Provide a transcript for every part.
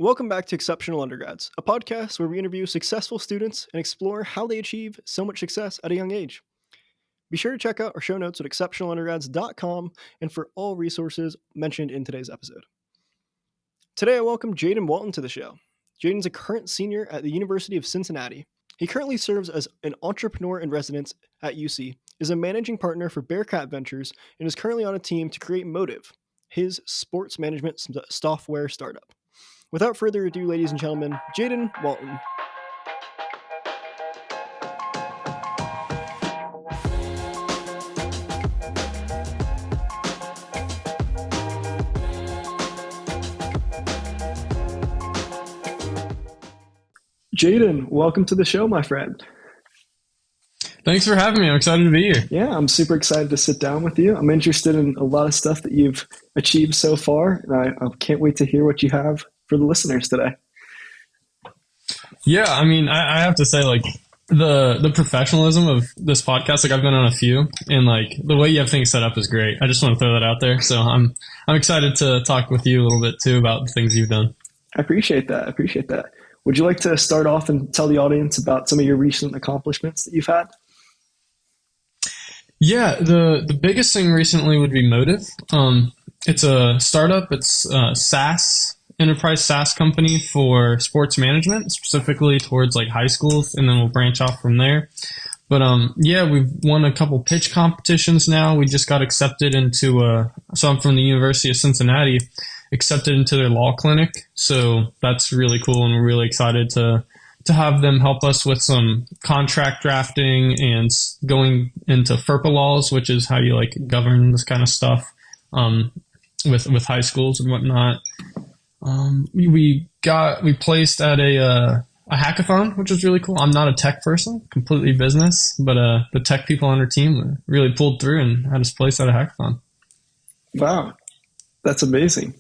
Welcome back to Exceptional Undergrads, a podcast where we interview successful students and explore how they achieve so much success at a young age. Be sure to check out our show notes at exceptionalundergrads.com and for all resources mentioned in today's episode. Today I welcome Jaden Walton to the show. Jaden's a current senior at the University of Cincinnati. He currently serves as an entrepreneur in residence at UC, is a managing partner for Bearcat Ventures, and is currently on a team to create Motiv, his sports management software startup. Without further ado, ladies and gentlemen, Jaden Walton. Jaden, welcome to the show, my friend. Thanks for having me. I'm excited to be here. Yeah, I'm super excited to sit down with you. I'm interested in a lot of stuff that you've achieved so far, and I can't wait to hear what you have for the listeners today. Yeah, I mean, I have to say, like, the professionalism of this podcast, like, I've been on a few, and, like, the way you have things set up is great. I just want to throw that out there. So I'm excited to talk with you a little bit, too, about the things you've done. I appreciate that. Would you like to start off and tell the audience about some of your recent accomplishments that you've had? Yeah, the biggest thing recently would be Motiv. It's a startup. It's a enterprise SaaS company for sports management, specifically towards like high schools, and then we'll branch off from there. But yeah, we've won a couple pitch competitions now. We just got accepted into so I'm from the University of Cincinnati, accepted into their law clinic. So that's really cool, and we're really excited to have them help us with some contract drafting and going into FERPA laws, which is how you like govern this kind of stuff with high schools and whatnot. We placed at a hackathon, which was really cool. I'm not a tech person, completely business, but the tech people on our team really pulled through and had us placed at a hackathon. Wow, that's amazing.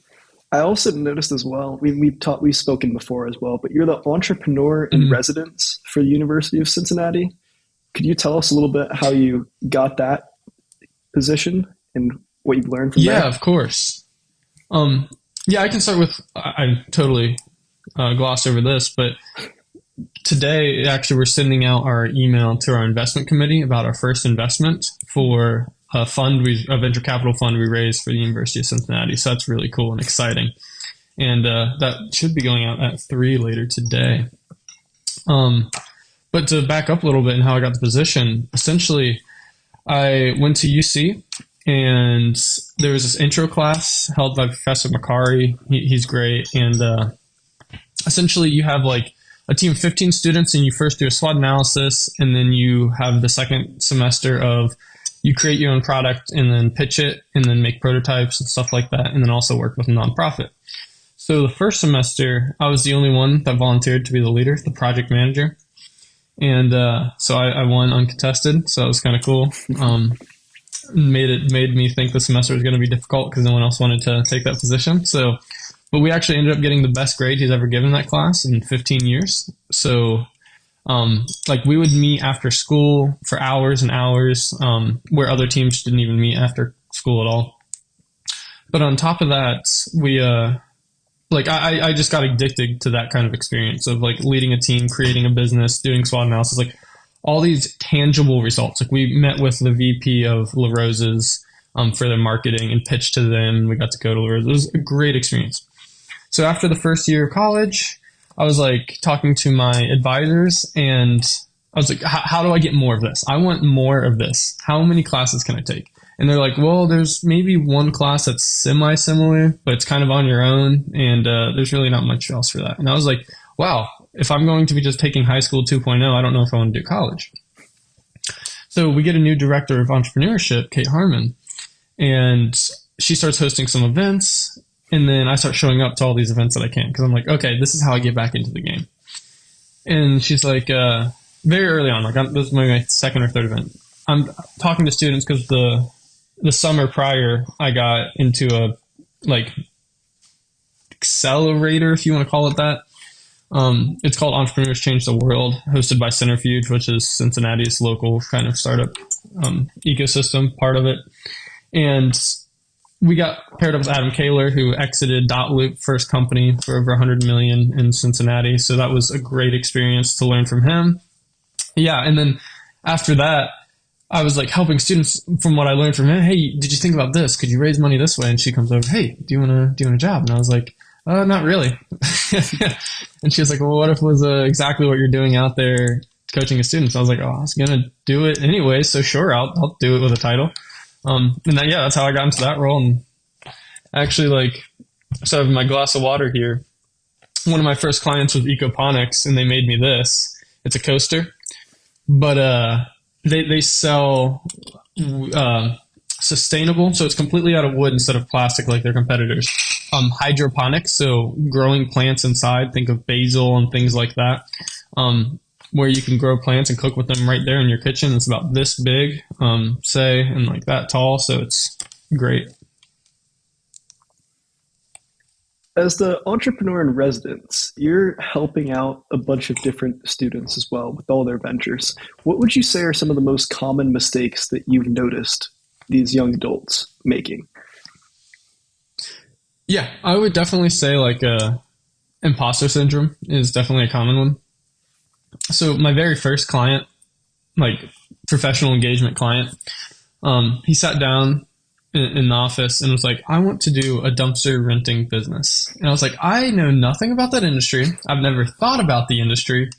I also noticed as well, we've spoken before as well, but you're the entrepreneur in residence for the University of Cincinnati. Could you tell us a little bit how you got that position and what you've learned from there? Yeah, of course. Yeah, I can start with, I totally glossed over this, but today, actually, we're sending out our email to our investment committee about our first investment for a venture capital fund we raised for the University of Cincinnati. So that's really cool and exciting. And that should be going out at 3 later today. But to back up a little bit and how I got the position, essentially, I went to UC, and there was this intro class held by Professor Macari. He's great. And essentially, you have like a team of 15 students, and you first do a SWOT analysis, and then you have the second semester of you create your own product and then pitch it and then make prototypes and stuff like that, and then also work with a nonprofit. So the first semester, I was the only one that volunteered to be the leader, the project manager. And so I won uncontested, so that was kind of cool. Made me think the semester was going to be difficult because no one else wanted to take that position. But we actually ended up getting the best grade he's ever given that class in 15 years. So like we would meet after school for hours and hours, where other teams didn't even meet after school at all. But on top of that, we I just got addicted to that kind of experience of like leading a team, creating a business, doing SWOT analysis, like all these tangible results. Like we met with the VP of La Rose's for their marketing and pitched to them. We got to go to La Rose. It was a great experience. So after the first year of college, I was like talking to my advisors, and I was like, how do I get more of this? I want more of this. How many classes can I take? And they're like, well, there's maybe one class that's semi-similar, but it's kind of on your own, and there's really not much else for that. And I was like, wow, if I'm going to be just taking high school 2.0, I don't know if I want to do college. So we get a new director of entrepreneurship, Kate Harmon, and she starts hosting some events. And then I start showing up to all these events that I can, because I'm like, okay, this is how I get back into the game. And she's like, very early on, like this is my second or third event. I'm talking to students because the summer prior, I got into a like accelerator, if you want to call it that. It's called Entrepreneurs Change the World, hosted by Centrifuge, which is Cincinnati's local kind of startup ecosystem part of it. And we got paired up with Adam Kaler, who exited Dotloop, first company for over 100 million in Cincinnati. So that was a great experience to learn from him. Yeah. And then after that, I was like helping students from what I learned from him. Hey, did you think about this? Could you raise money this way? And she comes over, hey, do you want a job? And I was like, not really. And she was like, well, what if it was exactly what you're doing out there coaching a student? So I was like, oh, I was going to do it anyway. So sure, I'll do it with a title. And then, yeah, that's how I got into that role. And actually, like, so I have my glass of water here. One of my first clients was Ecoponics, and they made me this. It's a coaster, but they sell sustainable, so it's completely out of wood instead of plastic like their competitors. Hydroponics, so growing plants inside. Think of basil and things like that. Where you can grow plants and cook with them right there in your kitchen. It's about this big, say, and like that tall. So it's great. As the entrepreneur in residence, you're helping out a bunch of different students as well with all their ventures. What would you say are some of the most common mistakes that you've noticed these young adults making? Yeah, I would definitely say like imposter syndrome is definitely a common one. So my very first client, like professional engagement client, he sat down in the office and was like, I want to do a dumpster renting business. And I was like, I know nothing about that industry. I've never thought about the industry,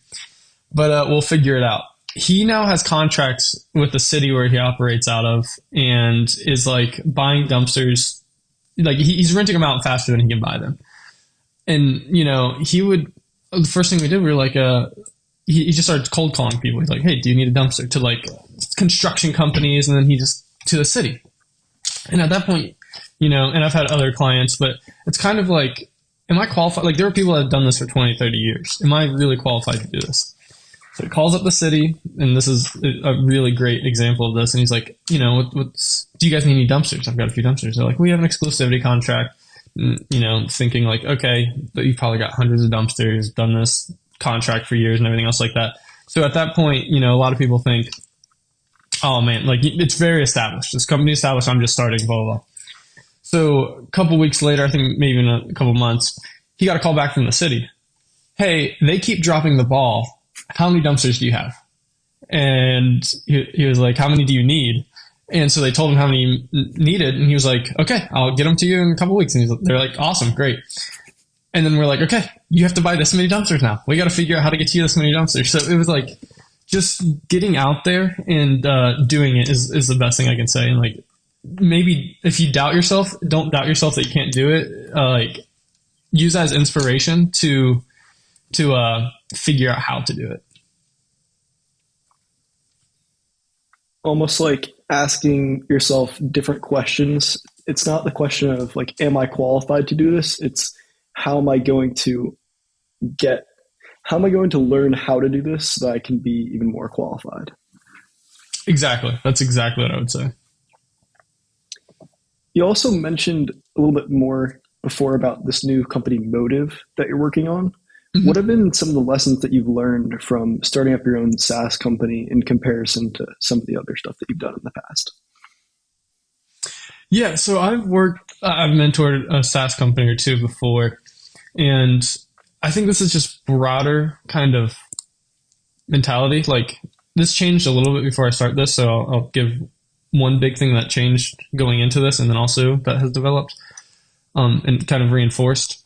but we'll figure it out. He now has contracts with the city where he operates out of and is like buying dumpsters. Like he's renting them out faster than he can buy them. And, the first thing we did, we were like, he just started cold calling people. He's like, hey, do you need a dumpster? To like construction companies, and then he just to the city. And at that point, and I've had other clients, but it's kind of like, am I qualified? Like there are people that have done this for 20, 30 years. Am I really qualified to do this? So he calls up the city, and this is a really great example of this. And he's like, do you guys need any dumpsters? I've got a few dumpsters. They're like, we have an exclusivity contract, thinking like, okay, but you've probably got hundreds of dumpsters, done this contract for years and everything else like that. So at that point, a lot of people think, oh man, like it's very established. This company established, I'm just starting, blah, blah, blah. So a couple weeks later, I think maybe in a couple months, he got a call back from the city. Hey, they keep dropping the ball. How many dumpsters do you have? And he was like, how many do you need? And so they told him how many needed. And he was like, okay, I'll get them to you in a couple weeks. And they're like, awesome, great. And then we're like, okay, you have to buy this many dumpsters now. We got to figure out how to get to you this many dumpsters. So it was like just getting out there and doing it is the best thing I can say. And like maybe if you doubt yourself, don't doubt yourself that you can't do it. Like use that as inspiration to figure out how to do it. Almost like asking yourself different questions. It's not the question of like, am I qualified to do this? It's how am I going to learn how to do this so that I can be even more qualified? Exactly. That's exactly what I would say. You also mentioned a little bit more before about this new company Motiv that you're working on. Mm-hmm. What have been some of the lessons that you've learned from starting up your own SaaS company in comparison to some of the other stuff that you've done in the past? Yeah, so I've mentored a SaaS company or two before, and I think this is just broader kind of mentality. Like this changed a little bit before I start this, so I'll give one big thing that changed going into this, and then also that has developed and kind of reinforced.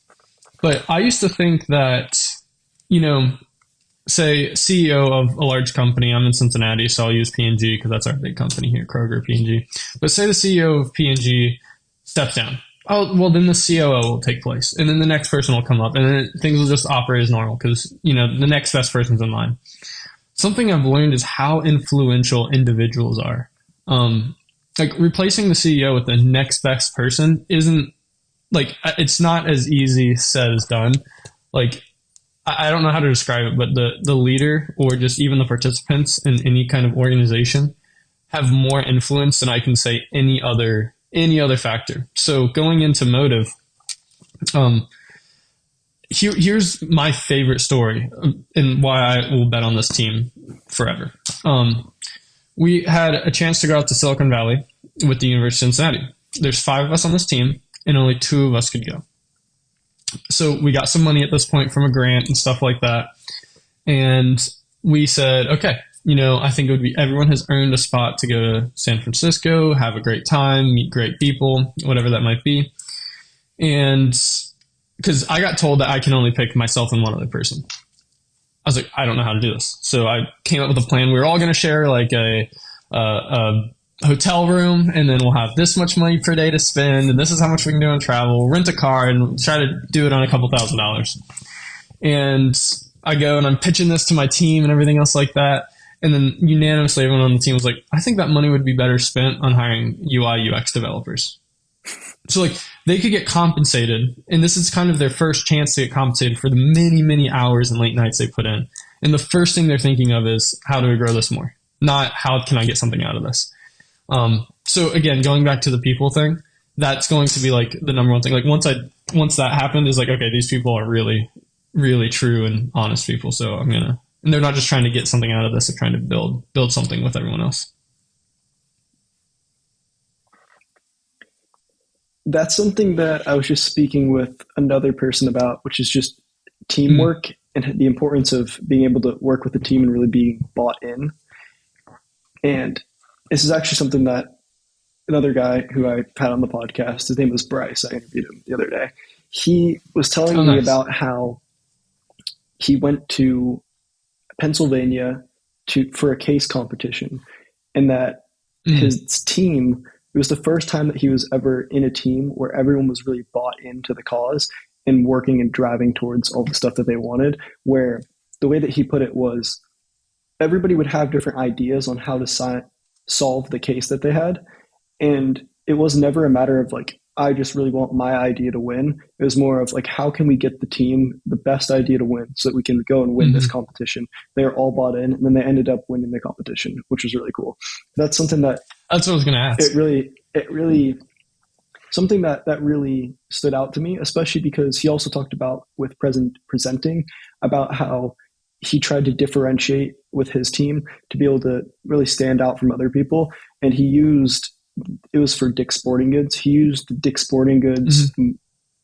But I used to think that, say CEO of a large company, I'm in Cincinnati, so I'll use P&G because that's our big company here, Kroger, P&G. But say the CEO of P&G steps down. Oh, well, then the COO will take place. And then the next person will come up. And then things will just operate as normal because, the next best person's in line. Something I've learned is how influential individuals are. Like replacing the CEO with the next best person isn't, like, it's not as easy said as done. Like, I don't know how to describe it, but the leader or just even the participants in any kind of organization have more influence than I can say any other factor. So going into Motiv, here's my favorite story and why I will bet on this team forever. We had a chance to go out to Silicon Valley with the University of Cincinnati. there's 5 of us on this team, and only 2 of us could go. So we got some money at this point from a grant and stuff like that. And we said, okay, I think it would be, everyone has earned a spot to go to San Francisco, have a great time, meet great people, whatever that might be. And because I got told that I can only pick myself and one other person. I was like, I don't know how to do this. So I came up with a plan. We were all going to share like a hotel room, and then we'll have this much money per day to spend, and this is how much we can do on travel. We'll rent a car and try to do it on a couple $1,000s. And I go and I'm pitching this to my team and everything else like that. And then unanimously everyone on the team was like, I think that money would be better spent on hiring UI UX developers. So like they could get compensated, and this is kind of their first chance to get compensated for the many, many hours and late nights they put in. And the first thing they're thinking of is, how do we grow this more? Not how can I get something out of this? So again, going back to the people thing, that's going to be like the number one thing. Like once that happened, is like, okay, these people are really, really true and honest people. So and they're not just trying to get something out of this, they're trying to build something with everyone else. That's something that I was just speaking with another person about, which is just teamwork and the importance of being able to work with a team and really being bought in. And this is actually something that another guy who I had on the podcast, his name was Bryce, I interviewed him the other day. He was telling me about how he went to Pennsylvania for a case competition, and that his team, it was the first time that he was ever in a team where everyone was really bought into the cause and working and driving towards all the stuff that they wanted, where the way that he put it was everybody would have different ideas on how to solve the case that they had. And it was never a matter of like, I just really want my idea to win. It was more of like, how can we get the team the best idea to win so that we can go and win this competition? They were all bought in, and then they ended up winning the competition, which was really cool. That's something that's what I was going to ask. It really something that really stood out to me, especially because he also talked about with presenting about how he tried to differentiate with his team to be able to really stand out from other people. And it was for Dick's Sporting Goods. He used Dick's Sporting Goods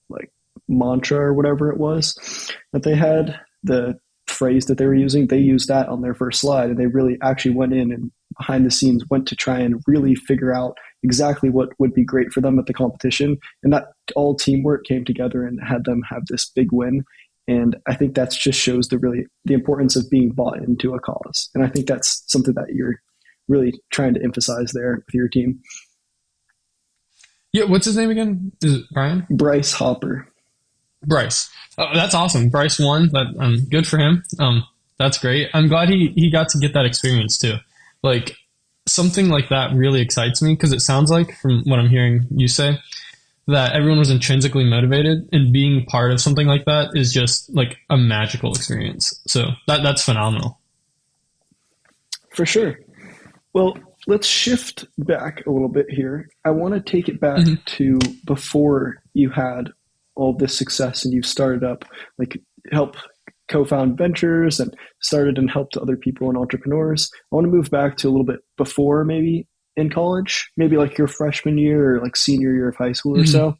like mantra or whatever it was that they had, the phrase that they were using. They used that on their first slide, and they really actually went in and behind the scenes went to try and really figure out exactly what would be great for them at the competition. And that all teamwork came together and had them have this big win. And I think that just shows the importance of being bought into a cause. And I think that's something that you're really trying to emphasize there with your team. Yeah, what's his name again? Is it Brian? Bryce Hopper. Bryce. Oh, that's awesome. Bryce won. Good for him. That's great. I'm glad he got to get that experience too. Like something like that really excites me, because it sounds like, from what I'm hearing you say, that everyone was intrinsically motivated, and being part of something like that is just like a magical experience. So that's phenomenal. For sure. Well, let's shift back a little bit here. I want to take it back to before you had all this success and you started up, like help co-found ventures and started and helped other people and entrepreneurs. I want to move back to a little bit before, maybe in college, maybe like your freshman year or like senior year of high school or so.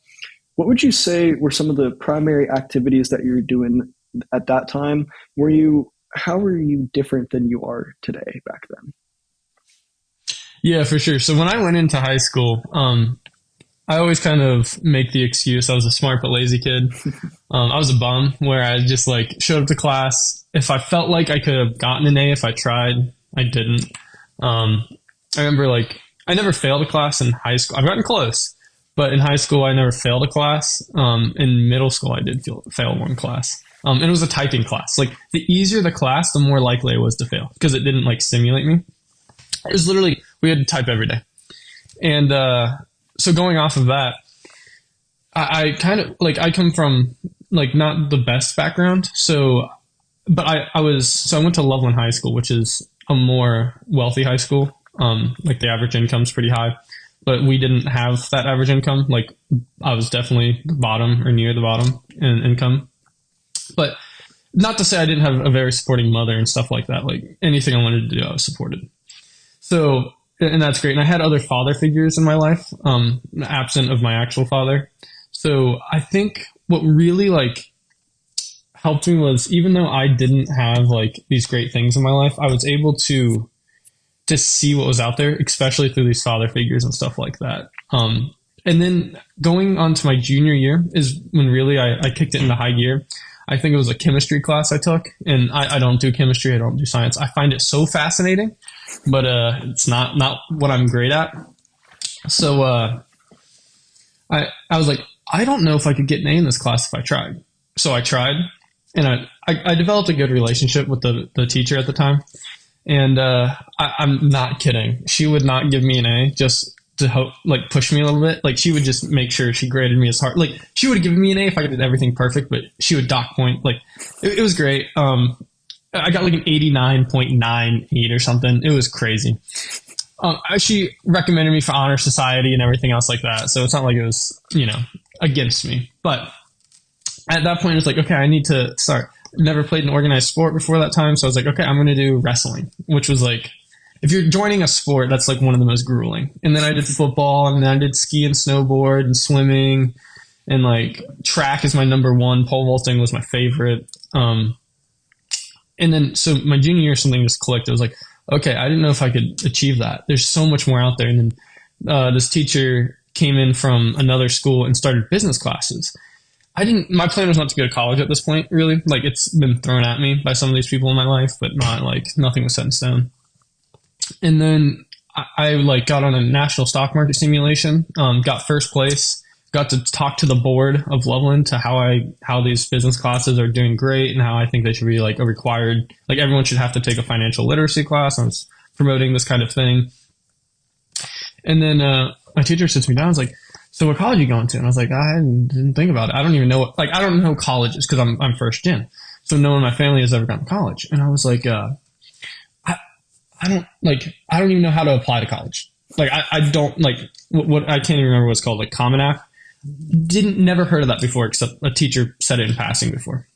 What would you say were some of the primary activities that you were doing at that time? How were you different than you are today back then? Yeah, for sure. So when I went into high school, I always kind of make the excuse I was a smart but lazy kid. I was a bum, where I just like showed up to class. If I felt like I could have gotten an A if I tried, I didn't. I remember like I never failed a class in high school. I've gotten close, but in high school I never failed a class. In middle school I did fail one class. And it was a typing class. Like the easier the class, the more likely I was to fail, because it didn't like stimulate me. It was literally, we had to type every day. And so going off of that, I kind of like, I come from like not the best background. So, but I went to Loveland High School, which is a more wealthy high school. Like the average income's pretty high, but we didn't have that average income. Like I was definitely the bottom or near the bottom in income. But not to say I didn't have a very supporting mother and stuff like that. Like anything I wanted to do, I was supported. So and that's great. And I had other father figures in my life, absent of my actual father. So I think what really like helped me was, even though I didn't have like these great things in my life, I was able to see what was out there, especially through these father figures and stuff like that. And then going on to my junior year is when really I kicked it into high gear. I think it was a chemistry class I took, and I don't do chemistry. I don't do science. I find it so fascinating, but it's not what I'm great at. So I was like, I don't know if I could get an A in this class if I tried. So I tried, and I developed a good relationship with the teacher at the time. And I'm not kidding. She would not give me an A just to help, like, push me a little bit. Like, she would just make sure she graded me as hard. Like, she would have given me an A if I did everything perfect, but she would dock point. Like, it was great. I got like an 89.98 or something. It was crazy. She recommended me for honor society and everything else like that. So it's not like it was, against me. But at that point, it's like, okay, I need to start. Never played an organized sport before that time. So I was like, okay, I'm going to do wrestling, which was like, if you're joining a sport, that's like one of the most grueling. And then I did football, and then I did ski and snowboard and swimming, and like track is my number one. Pole vaulting was my favorite. And then, so my junior year, something just clicked. It was like, okay, I didn't know if I could achieve that. There's so much more out there. And then this teacher came in from another school and started business classes. My plan was not to go to college at this point, really. Like, it's been thrown at me by some of these people in my life, but nothing was set in stone. And then I like got on a national stock market simulation, got first place, got to talk to the board of Loveland to how these business classes are doing great, and how I think they should be like a required, like everyone should have to take a financial literacy class. I was promoting this kind of thing. And then my teacher sits me down and was like, so what college are you going to? And I was like, I didn't think about it. I don't even know I don't know colleges because I'm first gen. So no one in my family has ever gone to college. And I was like, I don't even know how to apply to college. Like, I don't like what I can't even remember what it's called, like Common App. Never heard of that before, except a teacher said it in passing before.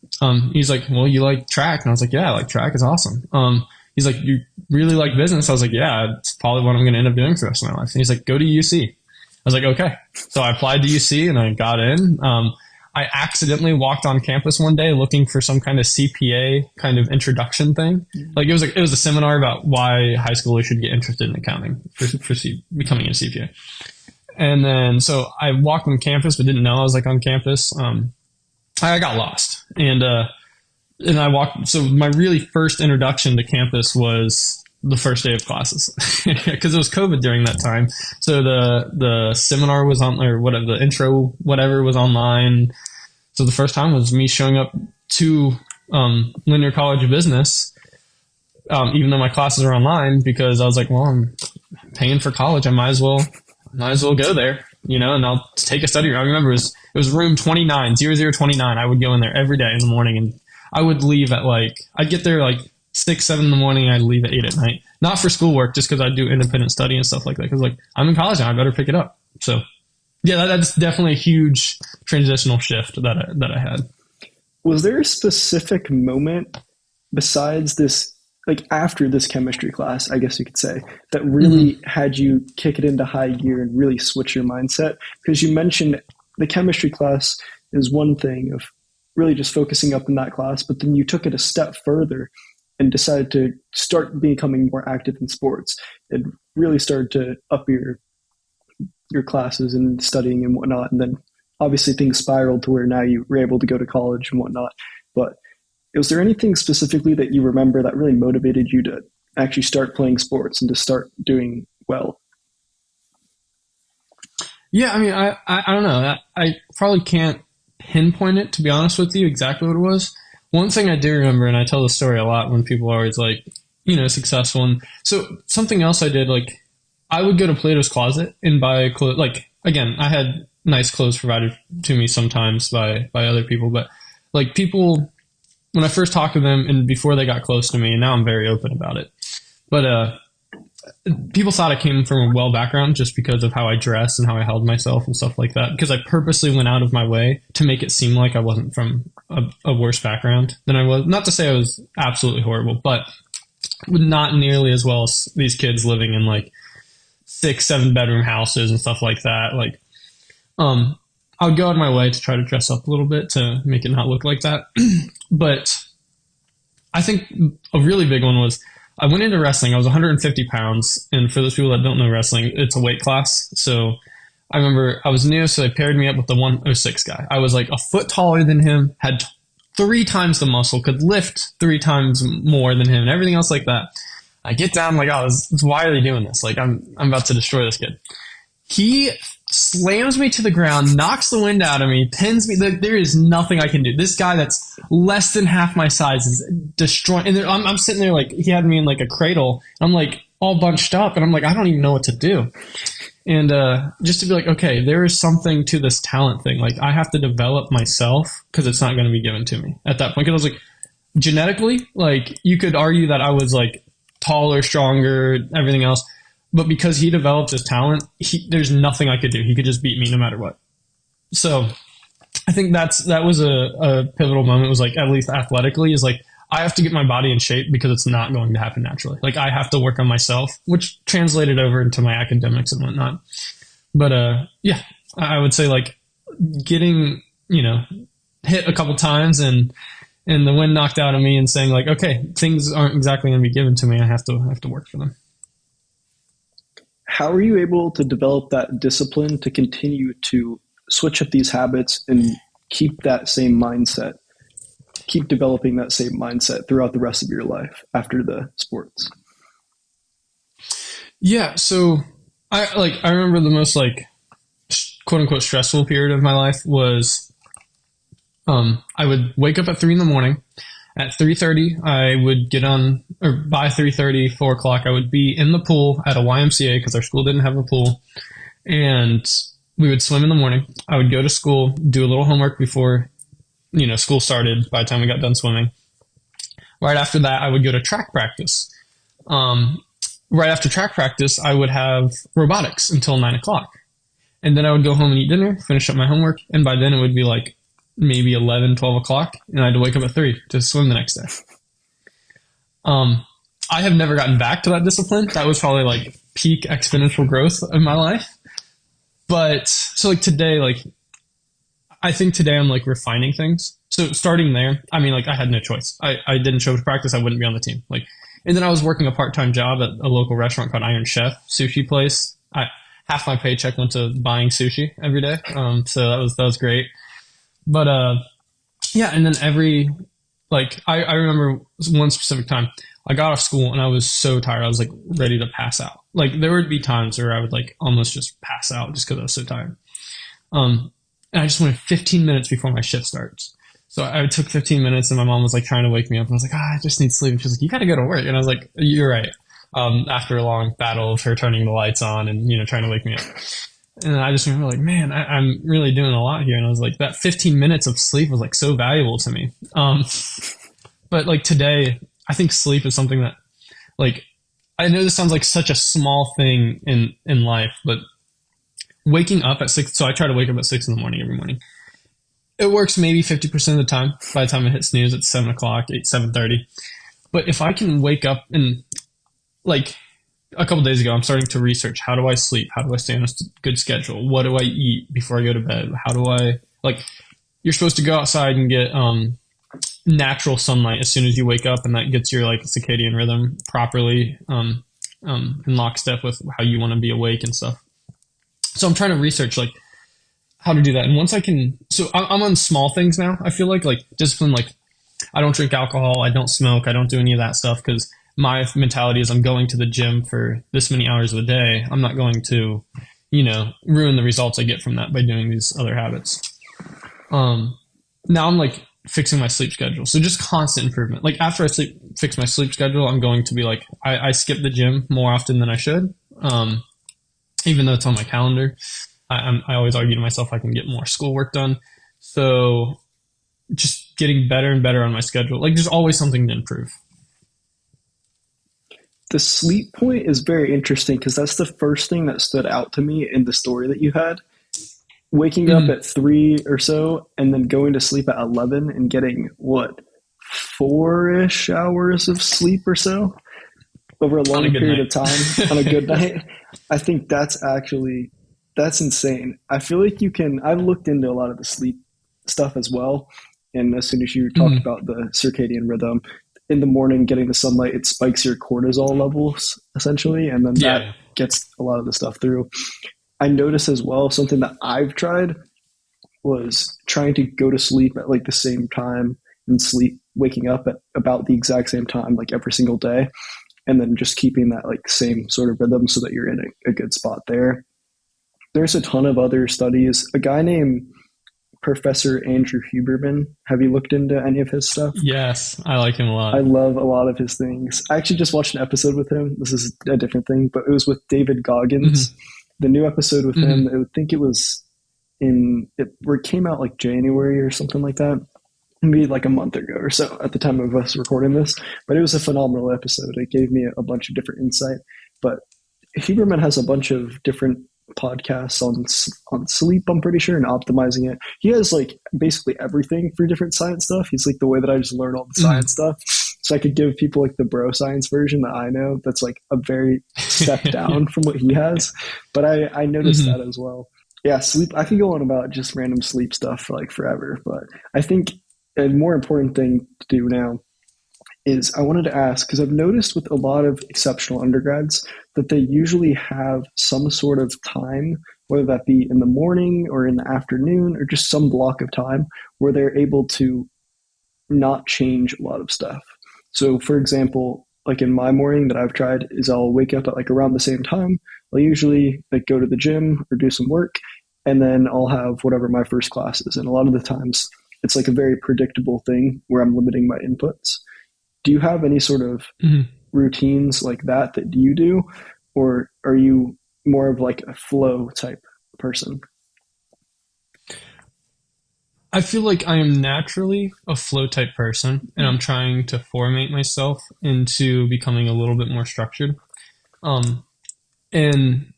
He's like, well, you like track? And I was like, yeah, I like track. It's awesome. He's like, you really like business? I was like, yeah, it's probably what I'm going to end up doing for the rest of my life. And he's like, go to UC. I was like, okay. So I applied to UC and I got in. I accidentally walked on campus one day looking for some kind of CPA kind of introduction thing. Like, it was a seminar about why high schoolers should get interested in accounting for becoming a CPA. And then, so I walked on campus, but didn't know I was like on campus. I got lost, and I walked. So my really first introduction to campus was the first day of classes, because it was COVID during that time. So the seminar was on, or whatever, the intro, whatever, was online. So the first time was me showing up to Linear College of Business, even though my classes are online, because I was like, well, I'm paying for college. I might as well go there, and I'll take a study room. I remember it was room 29, 0029. I would go in there every day in the morning, and I would leave at I'd get there 6, 7 in the morning. I'd leave at 8 at night, not for schoolwork, just because I do independent study and stuff like that. Because I'm in college now, I better pick it up. So yeah, that's definitely a huge transitional shift that I had. Was there a specific moment besides this, after this chemistry class, I guess you could say, that really had you kick it into high gear and really switch your mindset? Because you mentioned the chemistry class is one thing of really just focusing up in that class, but then you took it a step further and decided to start becoming more active in sports and really started to up your classes and studying and whatnot. And then obviously things spiraled to where now you were able to go to college and whatnot. But was there anything specifically that you remember that really motivated you to actually start playing sports and to start doing well? Yeah, I mean, I don't know. I probably can't pinpoint it, to be honest with you, exactly what it was. One thing I do remember, and I tell the story a lot when people are always successful. And so something else I did, I would go to Plato's Closet and buy clothes. Again, I had nice clothes provided to me sometimes by other people, but people, when I first talked to them and before they got close to me, and now I'm very open about it, but people thought I came from a well background just because of how I dress and how I held myself and stuff like that, because I purposely went out of my way to make it seem like I wasn't from a worse background than I was. Not to say I was absolutely horrible, but not nearly as well as these kids living in six, 7 bedroom houses and stuff like that. Like, um, I would go out of my way to try to dress up a little bit to make it not look like that. But I think a really big one was I went into wrestling. I was 150 pounds. And for those people that don't know wrestling, it's a weight class. So I remember I was new, so they paired me up with the 106 guy. I was like a foot taller than him, had 3 times the muscle, could lift 3 times more than him, and everything else like that. I get down, I'm like, oh, why are they doing this? Like, I'm about to destroy this kid. He slams me to the ground, knocks the wind out of me, pins me. There is nothing I can do. This guy that's less than half my size is destroying. And I'm sitting there like he had me in like a cradle. I'm like all bunched up, and I'm like, I don't even know what to do. And just to be like, okay, there is something to this talent thing. Like, I have to develop myself because it's not going to be given to me at that point. Because I was like, genetically, like, you could argue that I was like taller, stronger, everything else. But because he developed his talent, there's nothing I could do. He could just beat me no matter what. So I think that was a pivotal moment. It was like, at least athletically, is like, I have to get my body in shape because it's not going to happen naturally. Like, I have to work on myself, which translated over into my academics and whatnot. But yeah, I would say like getting, hit a couple times and the wind knocked out of me and saying like, okay, things aren't exactly going to be given to me. I have to work for them. How are you able to develop that discipline to continue to switch up these habits and keep that same mindset? Keep developing that same mindset throughout the rest of your life after the sports? Yeah, so I remember the most like quote unquote stressful period of my life was I would wake up at 3 a.m. At 3:30, I would get on, or by 3:30, 4 o'clock, I would be in the pool at a YMCA because our school didn't have a pool, and we would swim in the morning. I would go to school, do a little homework before school started. By the time we got done swimming, right after that, I would go to track practice. Right after track practice, I would have robotics until 9 o'clock. And then I would go home and eat dinner, finish up my homework. And by then it would be like maybe 11, 12 o'clock. And I had to wake up at 3 to swim the next day. I have never gotten back to that discipline. That was probably like peak exponential growth in my life. But so like today, like I think today I'm like refining things. So starting there, I mean, like I had no choice. I didn't show up to practice. I wouldn't be on the team. Like, and then I was working a part-time job at a local restaurant called Iron Chef sushi place. Half my paycheck went to buying sushi every day. So that was great. But yeah, and then I remember one specific time I got off school and I was so tired. I was like ready to pass out. Like there would be times where I would like almost just pass out just because I was so tired. And I just wanted 15 minutes before my shift starts. So I took 15 minutes and my mom was like trying to wake me up. And I was like, I just need sleep. She was like, you got to go to work. And I was like, you're right. After a long battle of her turning the lights on and, trying to wake me up. And I just remember like, man, I'm really doing a lot here. And I was like, that 15 minutes of sleep was like so valuable to me. But like today, I think sleep is something that like, I know this sounds like such a small thing in life, but waking up at 6, so I try to wake up at 6 a.m. every morning. It works maybe 50% of the time. By the time I hit snooze, it's 7 o'clock, 7:30. But if I can wake up and like a couple days ago, I'm starting to research, how do I sleep? How do I stay on a good schedule? What do I eat before I go to bed? How do I, like, you're supposed to go outside and get natural sunlight as soon as you wake up, and that gets your like circadian rhythm properly in lockstep with how you want to be awake and stuff. So I'm trying to research like how to do that. And once I can, so I'm on small things now. I feel like discipline, like I don't drink alcohol. I don't smoke. I don't do any of that stuff because my mentality is I'm going to the gym for this many hours a day. I'm not going to, ruin the results I get from that by doing these other habits. Now I'm like fixing my sleep schedule. So just constant improvement. Like after I fix my sleep schedule, I'm going to be like, I skip the gym more often than I should. Even though it's on my calendar, I always argue to myself I can get more schoolwork done. So just getting better and better on my schedule. Like there's always something to improve. The sleep point is very interesting because that's the first thing that stood out to me in the story that you had. Waking up at 3 or so and then going to sleep at 11 and getting 4-ish hours of sleep or so. over a On a long good period night. of time on a good night. I think that's insane. I feel like I've looked into a lot of the sleep stuff as well. And as soon as you talked Mhm. about the circadian rhythm, in the morning, getting the sunlight, it spikes your cortisol levels essentially. And then that Yeah. gets a lot of the stuff through. I notice as well, something that I've tried was trying to go to sleep at like the same time and waking up at about the exact same time, like every single day, and then just keeping that like same sort of rhythm so that you're in a good spot there. There's a ton of other studies. A guy named Professor Andrew Huberman. Have you looked into any of his stuff? Yes, I like him a I lot. love a lot of his things. I actually just watched an episode with him. This is a different thing, but it was with David Goggins. Hmm. The new episode with him, Hmm. I would think it was where it came out like January or something like that. Maybe like a month ago or so at the time of us recording this. But it was a phenomenal episode. It gave me a bunch of different insight. But Huberman has a bunch of different podcasts on sleep, I'm pretty sure, and optimizing it. He has like basically everything for different science stuff. He's like the way that I just learn all the science Hmm. stuff. So I could give people like the bro science version that I know that's like a very step Yeah. down from what he has. But I noticed Hmm. that as well. Yeah, sleep. I could go on about just random sleep stuff for like forever, but I think a more important thing to do now is I wanted to ask because I've noticed with a lot of exceptional undergrads that they usually have some sort of time, whether that be in the morning or in the afternoon or just some block of time where they're able to not change a lot of stuff. So, for example, like in my morning that I've tried is I'll wake up at like around the same time. I'll usually like go to the gym or do some work, and then I'll have whatever my first class is. And a lot of the times, it's like a very predictable thing where I'm limiting my inputs. Do you have any sort of Hmm. routines like that you do, or are you more of like a flow type person? I feel like I am naturally a flow type person, and I'm trying to formate myself into becoming a little bit more structured. Um, and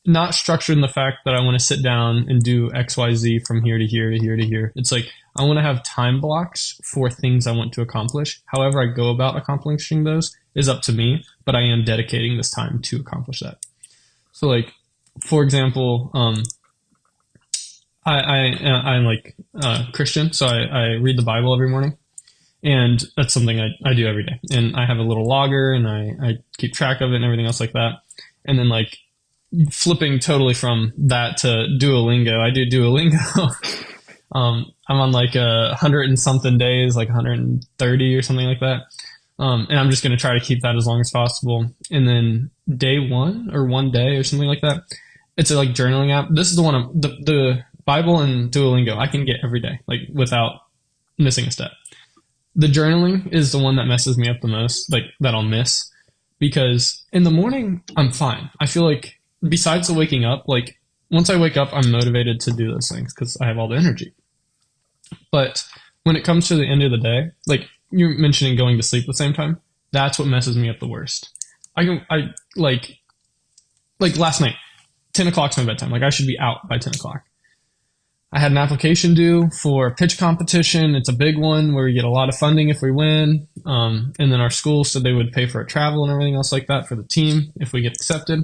not structured in the fact that I want to sit down and do XYZ from here to here to here to here. It's like I want to have time blocks for things I want to accomplish. However, I go about accomplishing those is up to me, but I am dedicating this time to accomplish that. So, like, for example, I'm like Christian, so I read the Bible every morning, and that's something I do every day. And I have a little logger, and I keep track of it and everything else like that. And then like flipping totally from that to Duolingo, I do Duolingo. I'm on like 100 and something days, like 130 or something like that. And I'm just going to try to keep that as long as possible. And then day one or one day or something like that, it's a like journaling app. This is the one the Bible and Duolingo I can get every day, like without missing a step. The journaling is the one that messes me up the most, like that I'll miss because in the morning I'm fine. I feel like besides the waking up, like once I wake up, I'm motivated to do those things because I have all the energy. But when it comes to the end of the day, like you're mentioning going to sleep at the same time, that's what messes me up the worst. I like last night, 10 o'clock's my bedtime. Like I should be out by 10 o'clock. I had an application due for a pitch competition. It's a big one where we get a lot of funding if we win. And then our school said they would pay for our travel and everything else like that for the team if we get accepted.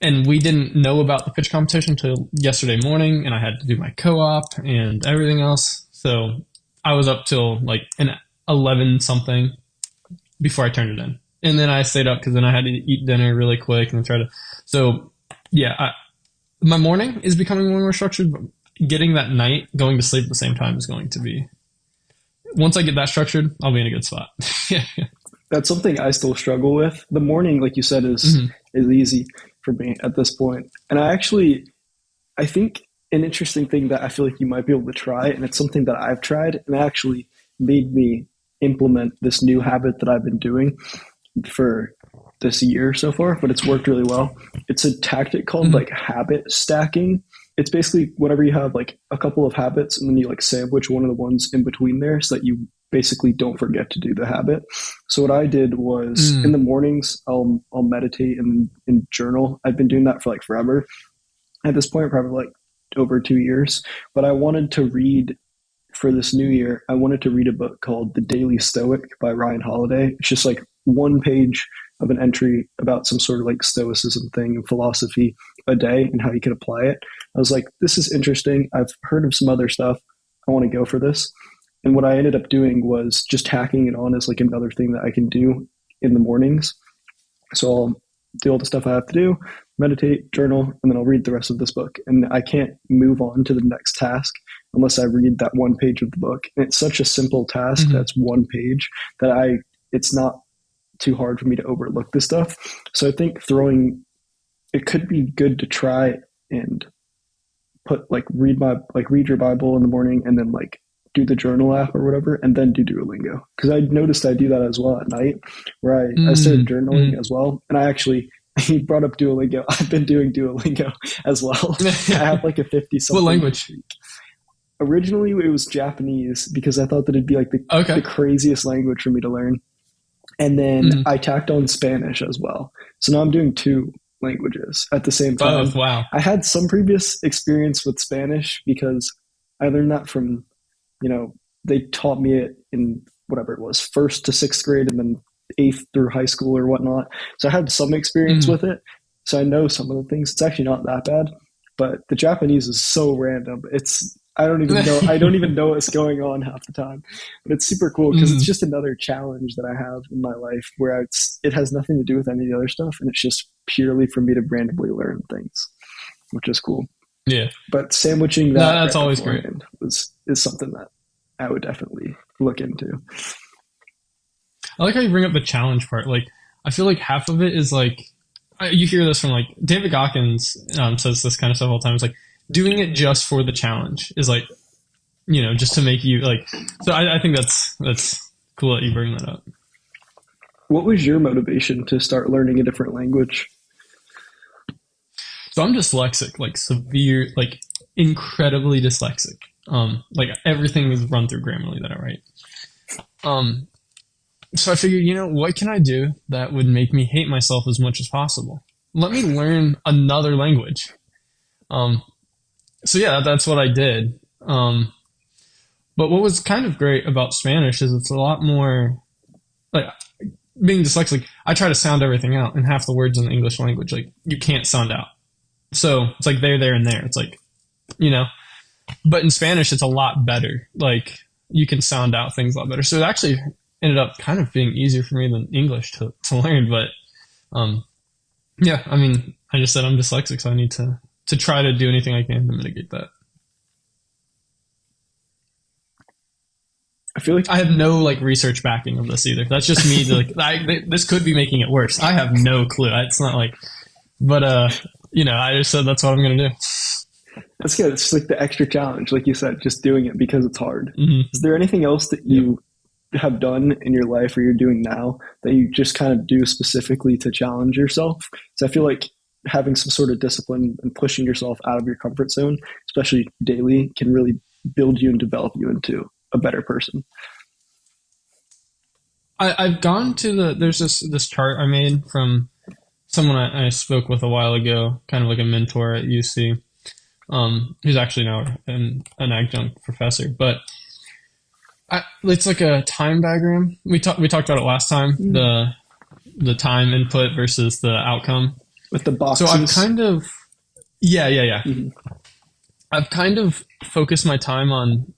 And we didn't know about the pitch competition until yesterday morning, and I had to do my co-op and everything else. So I was up till like an 11 something before I turned it in, and then I stayed up because then I had to eat dinner really quick and try to. So yeah, my morning is becoming more structured. But getting that night going to sleep at the same time is going to be. Once I get that structured, I'll be in a good spot. Yeah. That's something I still struggle with. The morning, like you said, Hmm. is easy for me at this point. And I think an interesting thing that I feel like you might be able to try, and it's something that I've tried and actually made me implement this new habit that I've been doing for this year so far, but it's worked really well. It's a tactic called Hmm. like habit stacking. It's basically whenever you have like a couple of habits and then you like sandwich one of the ones in between there so that you basically don't forget to do the habit. So what I did was in Mm. the mornings I'll meditate and journal. I've been doing that for like forever. At this point, probably like over 2 years. But I wanted to read for this new year. I wanted to read a book called The Daily Stoic by Ryan Holiday. It's just like one page of an entry about some sort of like stoicism thing and philosophy a day and how you could apply it. I was like, this is interesting. I've heard of some other stuff. I want to go for this. And what I ended up doing was just hacking it on as like another thing that I can do in the mornings. So I'll do all the stuff I have to do, meditate, journal, and then I'll read the rest of this book. And I can't move on to the next task unless I read that one page of the book. And it's such a simple task that's one page that it's not too hard for me to overlook this stuff. So I think it could be good to try and read your Bible in the morning and then like do the journal app or whatever, and then do Duolingo. Because I noticed I do that as well at night, where I started journaling as well. And he brought up Duolingo. I've been doing Duolingo as well. I have like a 50 something. What language? Originally it was Japanese because I thought that it'd be like the craziest language for me to learn. And then I tacked on Spanish as well. So now I'm doing 2 languages at the same time. Oh, wow. I had some previous experience with Spanish because I learned that from, they taught me it in whatever it was, 1st to 6th grade and then 8th through high school or whatnot. So I had some experience with it. So I know some of the things. It's actually not that bad, but the Japanese is so random. I don't even know what's going on half the time, but it's super cool because it's just another challenge that I have in my life where it has nothing to do with any of the other stuff. And it's just purely for me to randomly learn things, which is cool. Yeah. But sandwiching that's always great. is something that I would definitely look into. I like how you bring up the challenge part. Like, I feel like half of it is like, you hear this from like David Goggins says this kind of stuff all the time. It's like doing it just for the challenge is like, just to make you like, so I think that's cool that you bring that up. What was your motivation to start learning a different language? So I'm dyslexic, like severe, like incredibly dyslexic. Like everything is run through Grammarly that I write. So I figured, what can I do that would make me hate myself as much as possible? Let me learn another language. So yeah, that's what I did. But what was kind of great about Spanish is it's a lot more like being dyslexic. I try to sound everything out, and half the words in the English language, like you can't sound out. So it's like there, and there. It's like, but in Spanish, it's a lot better. Like you can sound out things a lot better. So it actually ended up kind of being easier for me than English to learn. But yeah, I mean, I just said I'm dyslexic, so I need to try to do anything I can to mitigate that. I feel like I have no like research backing of this either. That's just me. This could be making it worse. I have no clue. It's not like, but I just said that's what I'm gonna do. That's good. It's like the extra challenge, like you said, just doing it because it's hard. Is there anything else that you have done in your life or you're doing now that you just kind of do specifically to challenge yourself? So I feel like having some sort of discipline and pushing yourself out of your comfort zone, especially daily, can really build you and develop you into a better person. I've gone to there's this chart I made from someone I spoke with a while ago, kind of like a mentor at UC, who's actually now an adjunct professor. But it's like a time diagram. We talked about it last time, the time input versus the outcome. With the boxes. So I've kind of, yeah. I've kind of focused my time on,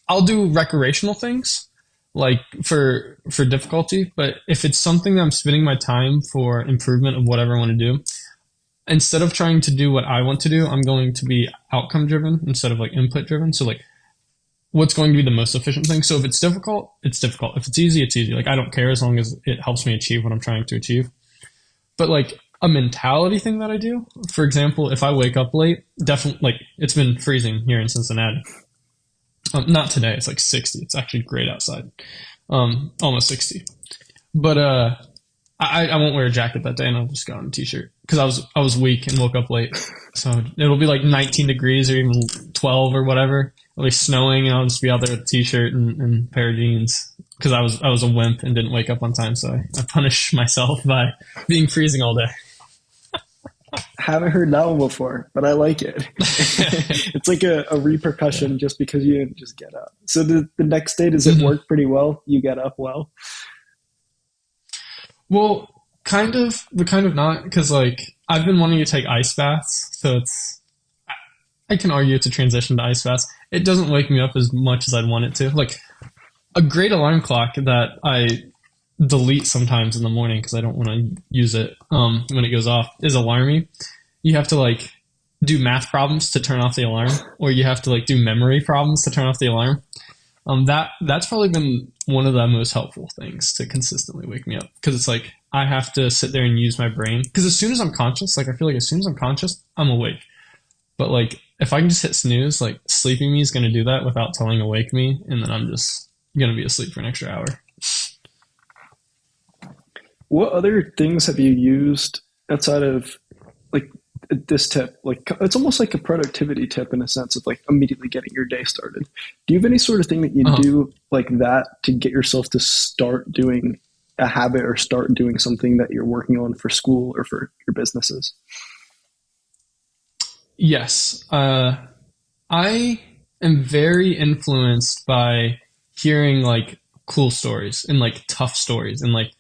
I'll do recreational things like for difficulty, but if it's something that I'm spending my time for improvement of whatever I want to do, instead of trying to do what I want to do, I'm going to be outcome driven instead of like input driven. So like what's going to be the most efficient thing. So if it's difficult, it's difficult. If it's easy, it's easy. Like I don't care as long as it helps me achieve what I'm trying to achieve. But like a mentality thing that I do, for example, if I wake up late, definitely like it's been freezing here in Cincinnati. Not today. It's like 60. It's actually great outside. Almost 60. But I won't wear a jacket that day, and I'll just go on a t-shirt because I was weak and woke up late. So it'll be like 19 degrees or even 12 or whatever. It'll be snowing, and I'll just be out there with a t-shirt and a pair of jeans because I was a wimp and didn't wake up on time. So I punish myself by being freezing all day. Haven't heard that one before, but I like it. It's like a repercussion just because you didn't just get up. So the next day, does it work pretty well? You get up well? Well, kind of, but kind of not, because like I've been wanting to take ice baths, so I can argue it's a transition to ice baths. It doesn't wake me up as much as I'd want it to. Like a great alarm clock that I delete sometimes in the morning because I don't want to use it when it goes off is Alarmy. You have to like do math problems to turn off the alarm, or you have to like do memory problems to turn off the alarm. That's probably been one of the most helpful things to consistently wake me up, because it's like I have to sit there and use my brain, because as soon as I'm conscious, like I feel like as soon as I'm conscious, I'm awake. But like if I can just hit snooze, like sleeping me is going to do that without telling awake me, and then I'm just going to be asleep for an extra hour. What other things have you used outside of like this tip? Like it's almost like a productivity tip in a sense of like immediately getting your day started. Do you have any sort of thing that you Uh-huh. do like that to get yourself to start doing a habit or start doing something that you're working on for school or for your businesses? Yes. I am very influenced by hearing like cool stories and like tough stories. And like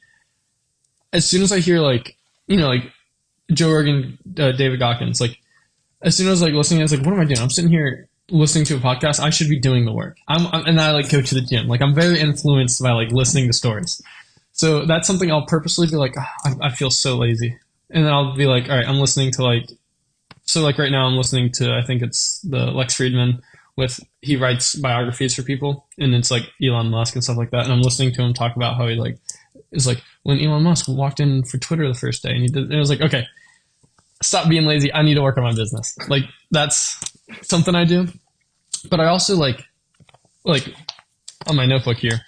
as soon as I hear like, like Joe Rogan, David Goggins, like as soon as like listening, I was like, what am I doing? I'm sitting here listening to a podcast. I should be doing the work. And I like go to the gym. Like I'm very influenced by like listening to stories. So that's something I'll purposely be like, "Ah, I feel so lazy." And then I'll be like, all right, I'm listening to like, so like right now I'm listening to, I think it's the Lex Friedman he writes biographies for people, and it's like Elon Musk and stuff like that. And I'm listening to him talk about how he like, is like when Elon Musk walked in for Twitter the first day and and it was like, okay, stop being lazy. I need to work on my business. Like that's something I do. But I also like on my notebook here,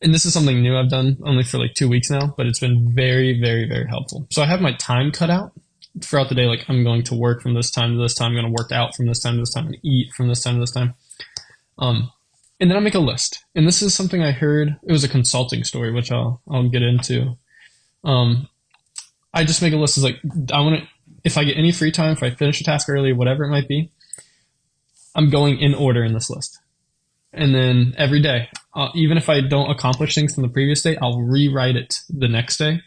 and this is something new I've done only for like 2 weeks now, but it's been very, very, very helpful. So I have my time cut out throughout the day. Like I'm going to work from this time to this time. I'm going to work out from this time to this time and eat from this time to this time. Um, and then I make a list. And this is something I heard. It was a consulting story, which I'll get into. Um, I just make a list. Is like I want to. If I get any free time, if I finish a task early, whatever it might be, I'm going in order in this list. And then every day, even if I don't accomplish things from the previous day, I'll rewrite it the next day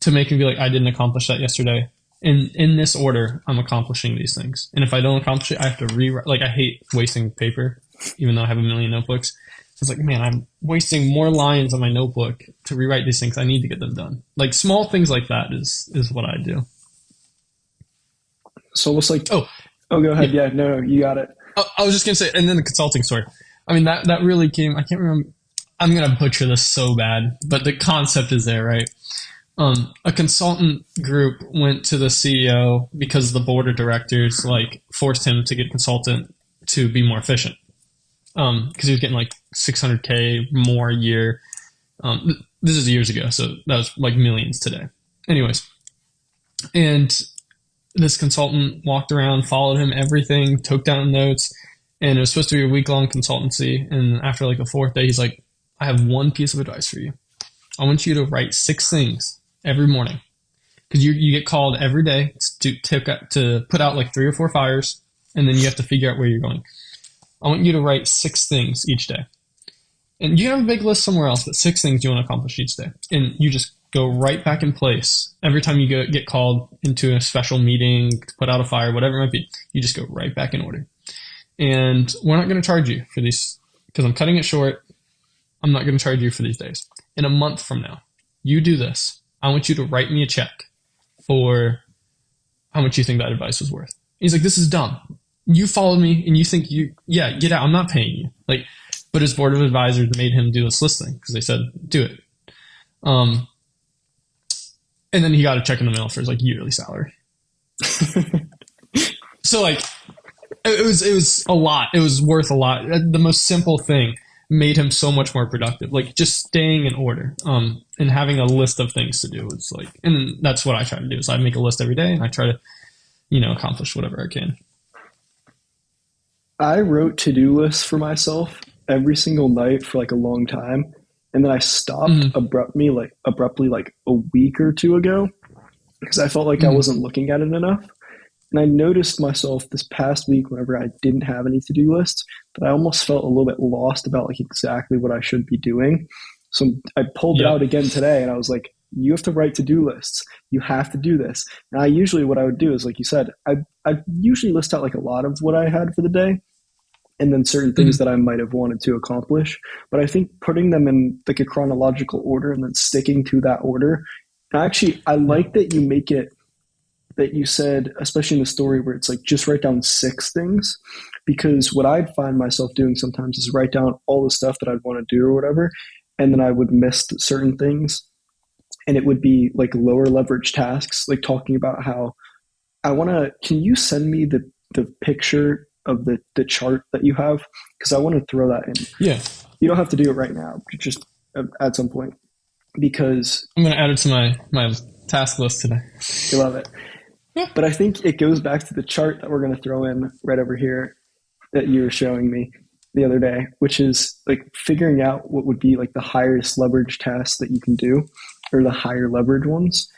to make me be like, I didn't accomplish that yesterday. In this order, I'm accomplishing these things. And if I don't accomplish it, I have to rewrite. Like I hate wasting paper, even though I have a million notebooks. So it's like, man, I'm wasting more lines on my notebook to rewrite these things. I need to get them done. Like small things like that is what I do. So almost like, Oh, oh, go ahead. yeah. Yeah, no, you got it. I was just gonna say, and then the consulting story. I mean, that really came. I can't remember. I'm gonna butcher this so bad, but the concept is there, right? A consultant group went to the CEO because the board of directors like forced him to get a consultant to be more efficient. Because he was getting like 600K more a year. This is years ago, so that was like millions today. Anyways, and this consultant walked around, followed him, everything, took down notes, and it was supposed to be a week long consultancy. And after like the fourth day, he's like, I have one piece of advice for you. I want you to write 6 things every morning, because you get called every day to put out like 3 or 4 fires, and then you have to figure out where you're going. I want you to write 6 things each day. And you can have a big list somewhere else, but 6 things you want to accomplish each day. And you just go right back in place. Every time you get called into a special meeting to put out a fire, whatever it might be, you just go right back in order. And we're not going to charge you for these, because I'm cutting it short. I'm not going to charge you for these days. In a month from now, you do this. I want you to write me a check for how much you think that advice was worth. He's like, this is dumb. You followed me and you think get out. I'm not paying you. Like, but his board of advisors made him do this listing because they said, do it. Um, and then he got a check in the mail for his like yearly salary. So like, it was a lot. It was worth a lot. The most simple thing made him so much more productive. Like just staying in order, and having a list of things to do. It's like, and that's what I try to do. Is I make a list every day and I try to, accomplish whatever I can. I wrote to-do lists for myself every single night for like a long time. And then I stopped Mm-hmm. abruptly like a week or two ago because I felt like I Mm-hmm. wasn't looking at it enough. And I noticed myself this past week whenever I didn't have any to-do lists that I almost felt a little bit lost about like exactly what I should be doing. So I pulled it Yep. out again today and I was like, you have to write to-do lists. You have to do this. And I usually, what I would do is, like you said, I usually list out like a lot of what I had for the day, and then certain things Mhm. that I might have wanted to accomplish. But I think putting them in like a chronological order and then sticking to that order. Actually, I Yeah. like that you make it, that you said, especially in the story where it's like just write down six things, because what I'd find myself doing sometimes is write down all the stuff that I'd want to do or whatever, and then I would miss certain things, and it would be like lower leverage tasks, like talking about how I want to. Can you send me the picture of the chart that you have? Because I want to throw that in. Yeah. You don't have to do it right now, just at some point, because I'm going to add it to my task list today. you love it. But I think it goes back to the chart that we're going to throw in right over here that you were showing me the other day, which is like figuring out what would be like the highest leverage tasks that you can do, or the higher leverage ones.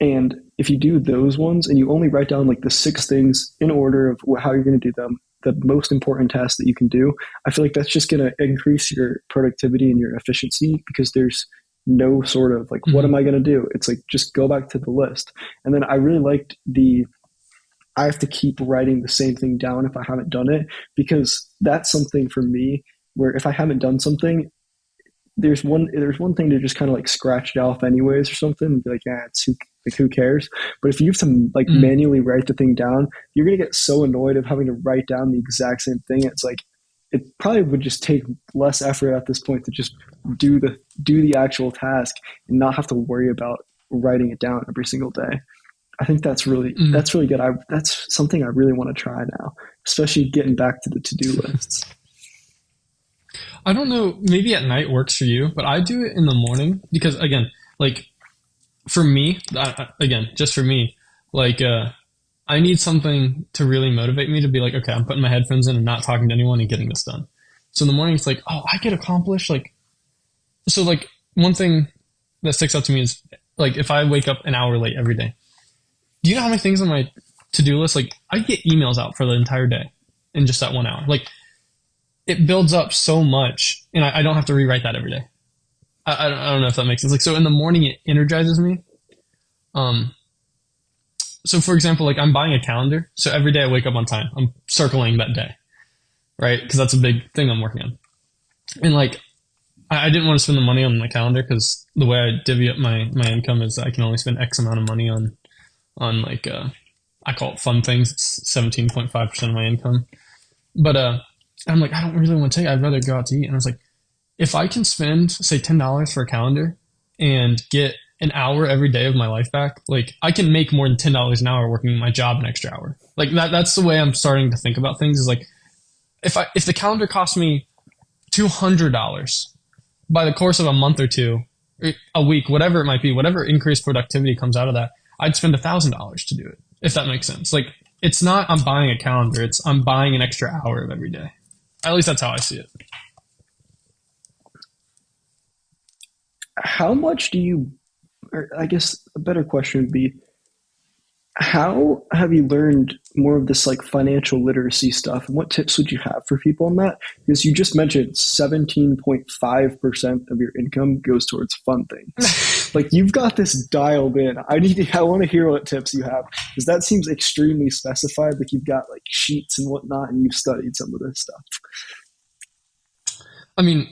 And if you do those ones and you only write down like the six things in order of how you're going to do them, the most important tasks that you can do, I feel like that's just going to increase your productivity and your efficiency, because there's no sort of like, what am Mhm. I going to do? It's like, just go back to the list. And then I really liked I have to keep writing the same thing down if I haven't done it, because that's something for me where if I haven't done something, there's one thing to just kind of like scratch it off anyways or something and be like, yeah, who cares? But if you have to like Mhm. manually write the thing down, you're gonna get so annoyed of having to write down the exact same thing. It's like it probably would just take less effort at this point to just do the actual task and not have to worry about writing it down every single day. I think Mhm. that's really good. That's something I really want to try now, especially getting back to the to-do lists. I don't know, maybe at night works for you, but I do it in the morning because, again, like for me, again, just for me, like I need something to really motivate me to be like, okay, I'm putting my headphones in and not talking to anyone and getting this done. So in the morning, it's like, oh, I get accomplished. Like, so like one thing that sticks out to me is like if I wake up an hour late every day, do you know how many things on my to do list? Like I get emails out for the entire day in just that 1 hour. Like it builds up so much, and I don't have to rewrite that every day. I don't know if that makes sense. Like so in the morning, it energizes me. Um, so for example, like I'm buying a calendar, so every day I wake up on time. I'm circling that day, right? Because that's a big thing I'm working on. And like I didn't want to spend the money on my calendar because the way I divvy up my income is I can only spend X amount of money on like I call it fun things. It's 17.5% of my income. But I'm like, I don't really want to take it. I'd rather go out to eat. And I was like, if I can spend, say, $10 for a calendar and get an hour every day of my life back, like I can make more than $10 an hour working my job an extra hour. Like that's the way I'm starting to think about things is like if the calendar costs me $200 by the course of a month or two, a week, whatever it might be, whatever increased productivity comes out of that, I'd spend $1,000 to do it, if that makes sense. Like it's not I'm buying a calendar, it's I'm buying an extra hour of every day. At least that's how I see it. How much do you, or I guess a better question would be, how have you learned more of this like financial literacy stuff, and what tips would you have for people on that? Because you just mentioned 17.5% of your income goes towards fun things. Like you've got this dialed in. I want to hear what tips you have, because that seems extremely specified. Like you've got like sheets and whatnot, and you've studied some of this stuff. I mean,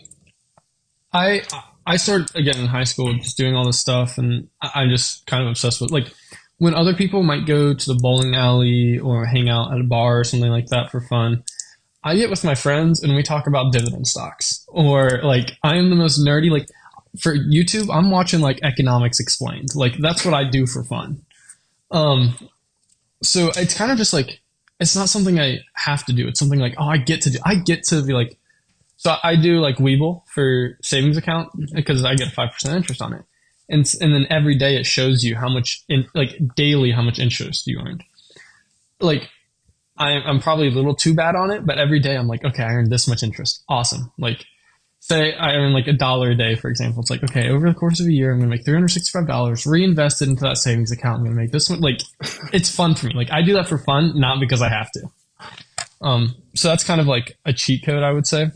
I I started again in high school just doing all this stuff, and I'm just kind of obsessed with like when other people might go to the bowling alley or hang out at a bar or something like that for fun. I get with my friends and we talk about dividend stocks, or like I am the most nerdy like for YouTube. I'm watching like economics explained. Like that's what I do for fun. Um, so it's kind of just like it's not something I have to do. It's something like oh I get to do. I get to be like so I do like Webull for savings account because I get 5% interest on it, and then every day it shows you how much in like daily how much interest you earned. Like I'm probably a little too bad on it, but every day I'm like, okay, I earned this much interest. Awesome. Like, say I earn like $1 a day, for example. It's like, okay, over the course of a year, I'm going to make $365, reinvest it into that savings account. I'm going to make this one. Like, it's fun for me. Like, I do that for fun, not because I have to. So that's kind of like a cheat code, I would say.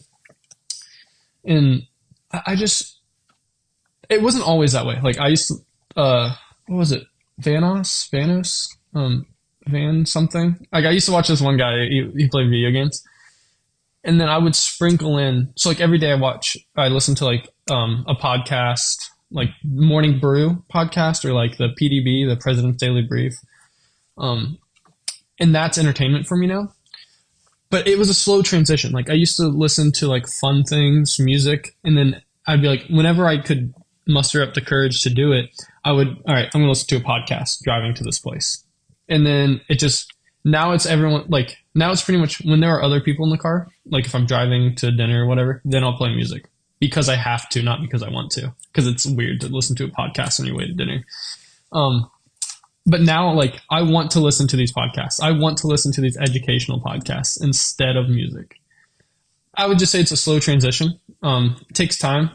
And I just, It wasn't always that way. Like I used to, what was it? Vanos, Van something. Like I used to watch this one guy. He played video games, and then I would sprinkle in. So like every day I listen to like a podcast, like Morning Brew podcast, or like the PDB, the President's Daily Brief, and that's entertainment for me now. But it was a slow transition. Like I used to listen to like fun things, music, and then I'd be like, whenever I could muster up the courage to do it, all right, I'm going to listen to a podcast driving to this place. And then now it's everyone, like now it's pretty much when there are other people in the car, like if I'm driving to dinner or whatever, then I'll play music because I have to, not because I want to, because it's weird to listen to a podcast on your way to dinner. But now, like, I want to listen to these podcasts. I want to listen to these educational podcasts instead of music. I would just say it's a slow transition. It takes time.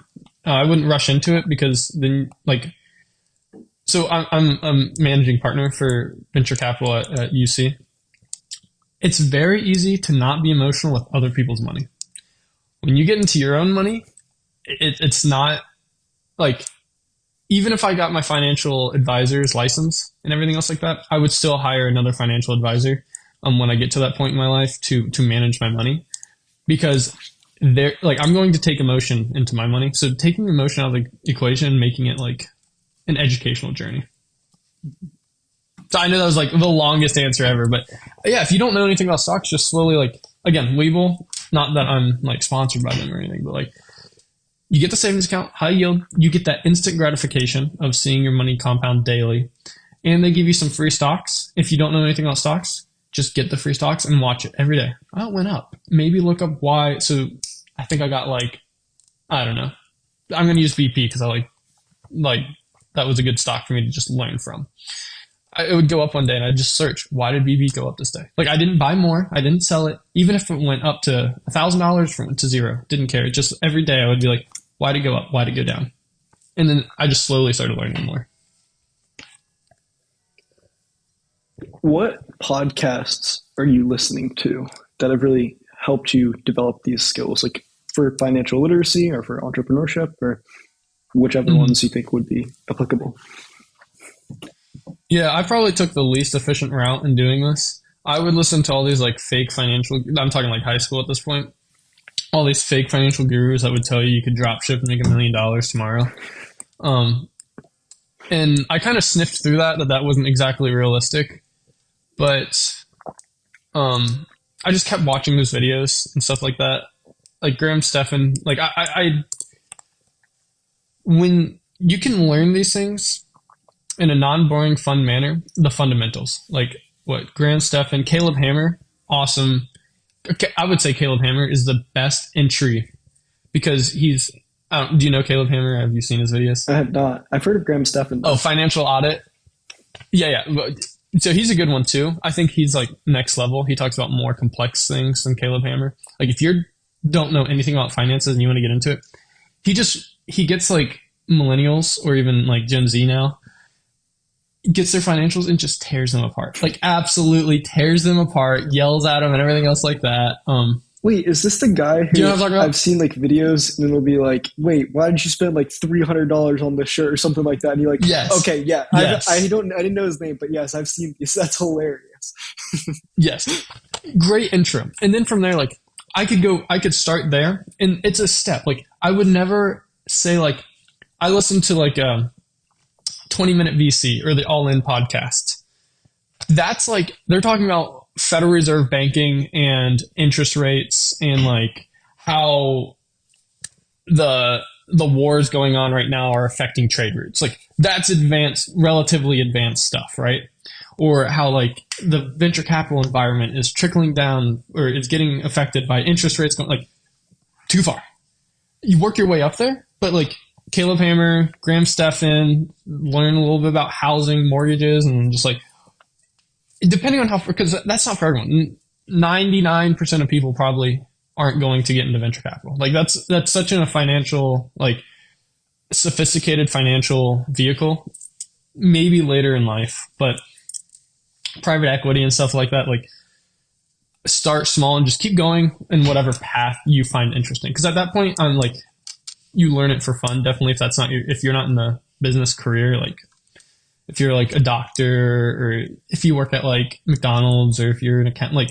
I wouldn't rush into it because then, like, so I'm a managing partner for venture capital at UC. It's very easy to not be emotional with other people's money. When you get into your own money, it's not like, even if I got my financial advisor's license and everything else like that, I would still hire another financial advisor when I get to that point in my life to manage my money, because I'm going to take emotion into my money. So taking emotion out of the equation and making it like an educational journey. So I know that was like the longest answer ever, but yeah, if you don't know anything about stocks, just slowly, like, again, Webull, not that I'm like sponsored by them or anything, but like, you get the savings account, high yield, you get that instant gratification of seeing your money compound daily, and they give you some free stocks. If you don't know anything about stocks, just get the free stocks and watch it every day. Oh, it went up. Maybe look up why. So I think I got like, I don't know. I'm going to use BP because I like that was a good stock for me to just learn from. It would go up one day and I'd just search, why did BP go up this day? Like I didn't buy more. I didn't sell it. Even if it went up to $1,000 from to zero, didn't care. Just every day I would be like, why'd it go up? Why'd it go down? And then I just slowly started learning more. What podcasts are you listening to that have really helped you develop these skills, like for financial literacy or for entrepreneurship, or whichever ones you think would be applicable? Yeah, I probably took the least efficient route in doing this. I would listen to all these like fake financial, I'm talking like high school at this point, all these fake financial gurus that would tell you could drop ship and make $1 million tomorrow. And I kind of sniffed through that wasn't exactly realistic, but I just kept watching those videos and stuff like that. Like Graham Stephan, like I when you can learn these things in a non-boring, fun manner, the fundamentals, like what Graham Stephan, Caleb Hammer, awesome. Okay, I would say Caleb Hammer is the best entry because he's. Do you know Caleb Hammer? Have you seen his videos? I have not. I've heard of Graham Stephan. Oh, Financial Audit. Yeah. So he's a good one too. I think he's like next level. He talks about more complex things than Caleb Hammer. Like if you don't know anything about finances and you want to get into it, he gets like millennials or even like Gen Z now, gets their financials and just tears them apart. Like absolutely tears them apart, yells at them and everything else like that. Wait, is this the guy who you know what I'm talking about? I've seen like videos and it'll be like, wait, why did you spend like $300 on this shirt or something like that? And you're like, yes. Okay, yeah. Yes. I didn't know his name, but yes, I've seen this. That's hilarious. Yes. Great intro. And then from there, like I could start there and it's a step. Like I would never say like, I listened to like 20-minute VC or the All In podcast. That's like, they're talking about Federal Reserve banking and interest rates and like how the wars going on right now are affecting trade routes. Like that's relatively advanced stuff, right? Or how like the venture capital environment is trickling down or is getting affected by interest rates going like too far. You work your way up there, but like Caleb Hammer, Graham Stephan, learn a little bit about housing, mortgages, and just like, depending on because that's not for everyone. 99% of people probably aren't going to get into venture capital. Like that's such a financial, like sophisticated financial vehicle, maybe later in life, but private equity and stuff like that, like start small and just keep going in whatever path you find interesting. Because at that point, I'm like, you learn it for fun. Definitely, if that's not if you're not in the business career, like if you're like a doctor or if you work at like McDonald's or if you're an accountant, like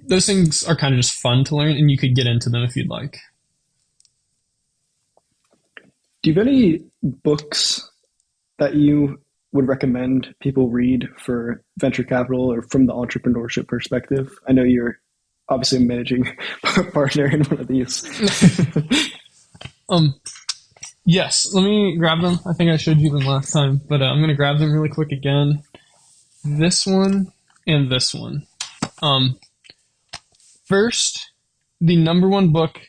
those things are kind of just fun to learn and you could get into them if you'd like. Do you have any books that you would recommend people read for venture capital or from the entrepreneurship perspective? I know you're obviously a managing partner in one of these. Yes, let me grab them. I think I showed you them last time, but I'm going to grab them really quick again. This one and this one. First, the number one book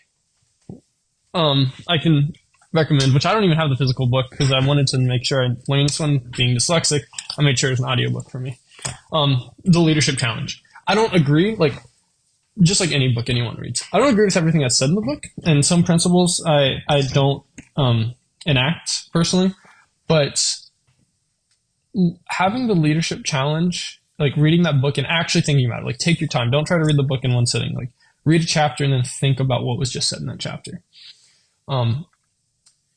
I can recommend, which I don't even have the physical book because I wanted to make sure I learned this one. Being dyslexic, I made sure it's an audiobook for me. The Leadership Challenge. I don't agree, like, just like any book anyone reads. I don't agree with everything that's said in the book, and some principles I don't enact personally, but having the Leadership Challenge, like reading that book and actually thinking about it, like take your time. Don't try to read the book in one sitting. Like read a chapter and then think about what was just said in that chapter.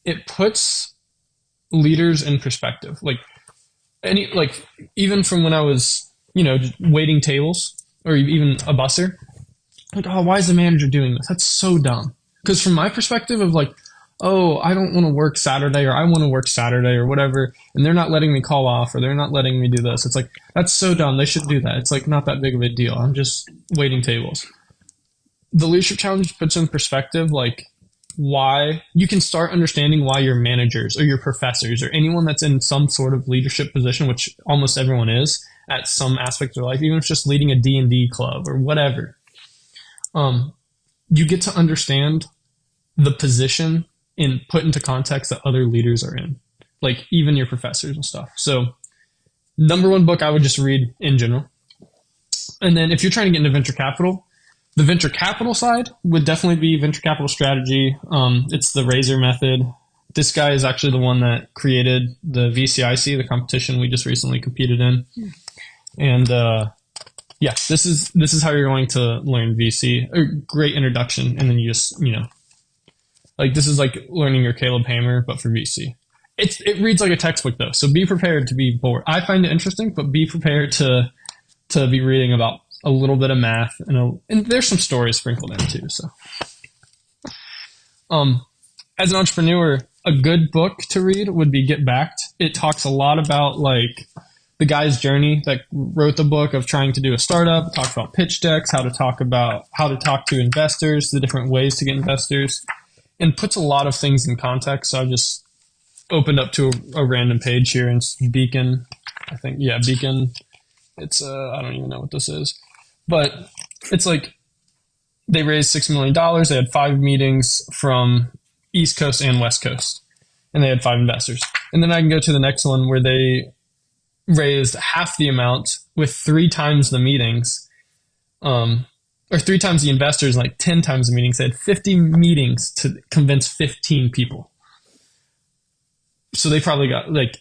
It puts leaders in perspective. Like even from when I was, just waiting tables or even a busser, like, oh, why is the manager doing this? That's so dumb. Because from my perspective of like, oh, I don't want to work Saturday or I want to work Saturday or whatever, and they're not letting me call off or they're not letting me do this. It's like, that's so dumb. They should do that. It's like not that big of a deal. I'm just waiting tables. The Leadership Challenge puts in perspective, like, why you can start understanding why your managers or your professors or anyone that's in some sort of leadership position, which almost everyone is at some aspect of their life, even if it's just leading a D&D club or whatever, you get to understand the position and put into context that other leaders are in, like even your professors and stuff. So number one book I would just read in general. And then if you're trying to get into venture capital, the venture capital side would definitely be Venture Capital Strategy. It's the Razor method. This guy is actually the one that created the VCIC, the competition we just recently competed in. And this is how you're going to learn VC. A great introduction, and then you just, like this is like learning your Caleb Hammer, but for VC. It reads like a textbook though, so be prepared to be bored. I find it interesting, but be prepared to be reading about a little bit of math and there's some stories sprinkled in too. So, as an entrepreneur, a good book to read would be Get Backed. It talks a lot about like the guy's journey that wrote the book of trying to do a startup. It talks about pitch decks, how to talk to investors, the different ways to get investors, and puts a lot of things in context. So I just opened up to a random page here and Beacon. I think, yeah, Beacon. It's I don't even know what this is. But it's like they raised $6 million. They had 5 meetings from East Coast and West Coast. And they had 5 investors. And then I can go to the next one where they raised half the amount with 3 times the meetings. Or 3 times the investors and like 10 times the meetings. They had 50 meetings to convince 15 people. So they probably got like,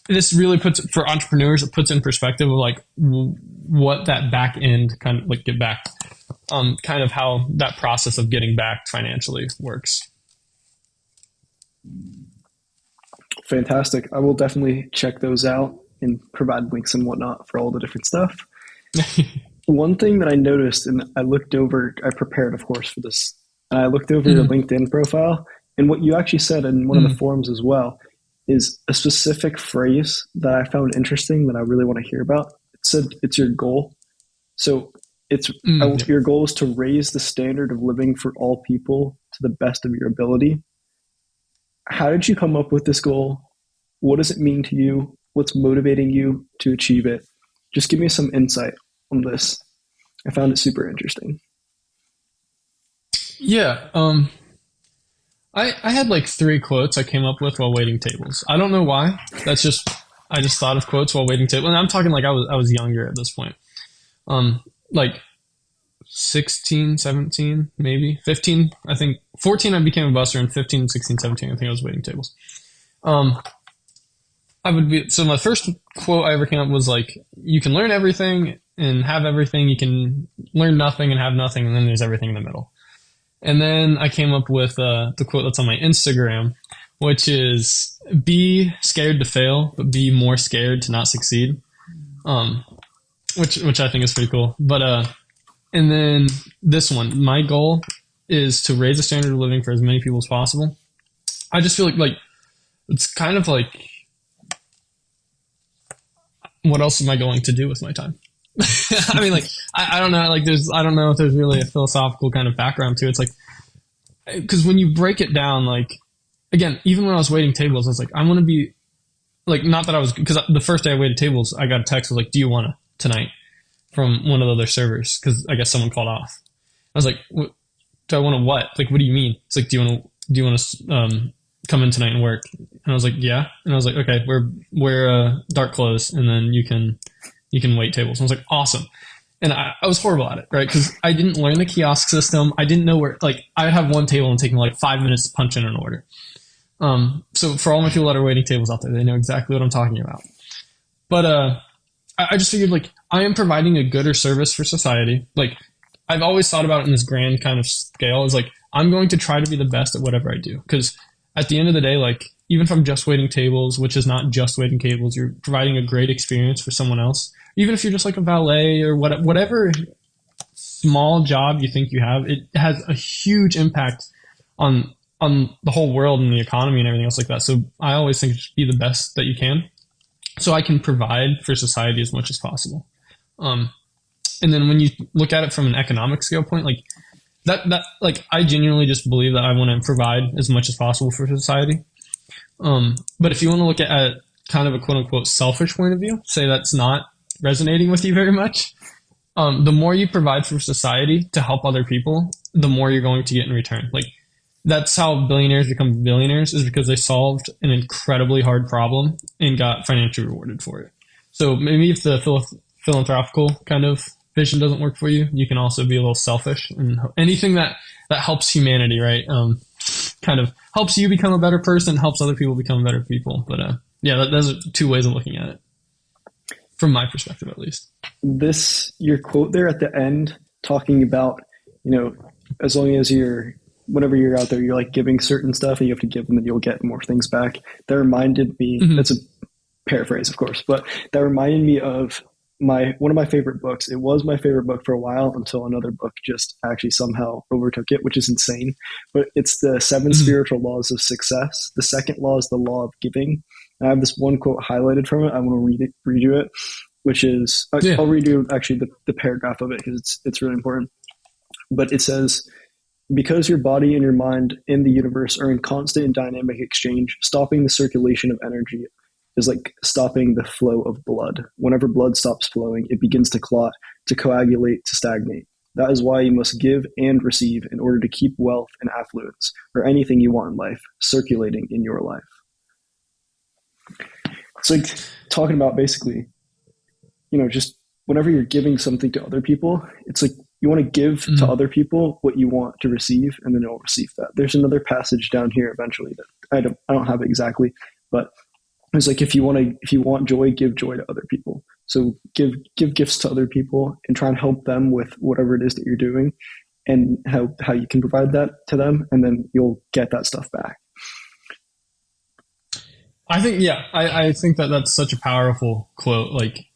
this really puts, for entrepreneurs, it puts in perspective of like what that back end kind of like get back, kind of how that process of getting back financially works. Fantastic. I will definitely check those out and provide links and whatnot for all the different stuff. One thing that I noticed, and I looked over, I prepared, of course, for this, and I looked over your LinkedIn profile, and what you actually said in one of the forums as well is a specific phrase that I found interesting that I really want to hear about. It said it's your goal. So your goal is to raise the standard of living for all people to the best of your ability. How did you come up with this goal? What does it mean to you? What's motivating you to achieve it? Just give me some insight on this. I found it super interesting. Yeah. I had like 3 quotes I came up with while waiting tables. I don't know why. I just thought of quotes while waiting tables. And I'm talking like I was younger at this point. Like 16, 17, maybe 15. I think 14 I became a busser, and 15, 16, 17 I think I was waiting tables. So my first quote I ever came up was like, you can learn everything and have everything. You can learn nothing and have nothing, and then there's everything in the middle. And then I came up with the quote that's on my Instagram, which is be scared to fail, but be more scared to not succeed. Um, which I think is pretty cool. But and then this one, my goal is to raise the standard of living for as many people as possible. I just feel like it's kind of like, what else am I going to do with my time? I mean, like, I don't know. Like, I don't know if there's really a philosophical kind of background to it. It's like, because when you break it down, like, again, even when I was waiting tables, I was like, I want to be like, not that I was, because the first day I waited tables, I got a text was like, do you want to tonight from one of the other servers? Because I guess someone called off. I was like, do I want to what? Like, what do you mean? It's like, do you want to come in tonight and work? And I was like, yeah. And I was like, okay, we're dark clothes, and then you can wait tables. And I was like, awesome. And I was horrible at it, right? Because I didn't learn the kiosk system. I didn't know where, like, I would have one table and take me like 5 minutes to punch in an order. So for all my people that are waiting tables out there, they know exactly what I'm talking about. But I just figured, like, I am providing a good or service for society. Like, I've always thought about it in this grand kind of scale, is like, I'm going to try to be the best at whatever I do. Because at the end of the day, like, even if I'm just waiting tables, which is not just waiting tables, you're providing a great experience for someone else. Even if you're just like a valet or whatever small job you think you have, it has a huge impact on the whole world and the economy and everything else like that. So I always think just be the best that you can, so I can provide for society as much as possible. And then when you look at it from an economic scale point, like that like, I genuinely just believe that I want to provide as much as possible for society. But if you want to look at kind of a quote unquote selfish point of view, say that's not resonating with you very much, the more you provide for society to help other people, the more you're going to get in return. Like, that's how billionaires become billionaires, is because they solved an incredibly hard problem and got financially rewarded for it. So maybe if the philanthropical kind of vision doesn't work for you, you can also be a little selfish, and anything that helps humanity, right? Kind of helps you become a better person, helps other people become better people. But yeah, those are two ways of looking at it, from my perspective, at least. Your quote there at the end, talking about, as long as whenever you're out there, you're like giving certain stuff and you have to give them and you'll get more things back. That reminded me, that's a paraphrase, of course, but that reminded me of one of my favorite books. It was my favorite book for a while until another book just actually somehow overtook it, which is insane. But it's the 7 Spiritual Laws of Success. The second law is the law of giving. And I have this one quote highlighted from it. I want to read you it, which is, I'll read you actually the paragraph of it because it's really important. But it says, because your body and your mind in the universe are in constant and dynamic exchange, stopping the circulation of energy is like stopping the flow of blood. Whenever blood stops flowing, it begins to clot, to coagulate, to stagnate. That is why you must give and receive in order to keep wealth and affluence, or anything you want in life, circulating in your life. It's like talking about basically, just whenever you're giving something to other people, it's like you want to give to other people what you want to receive, and then you'll receive that. There's another passage down here eventually that I don't have it exactly, but it's like, if you want joy, give joy to other people. So give gifts to other people and try and help them with whatever it is that you're doing, and how you can provide that to them, and then you'll get that stuff back. I think, I think that that's such a powerful quote. Like,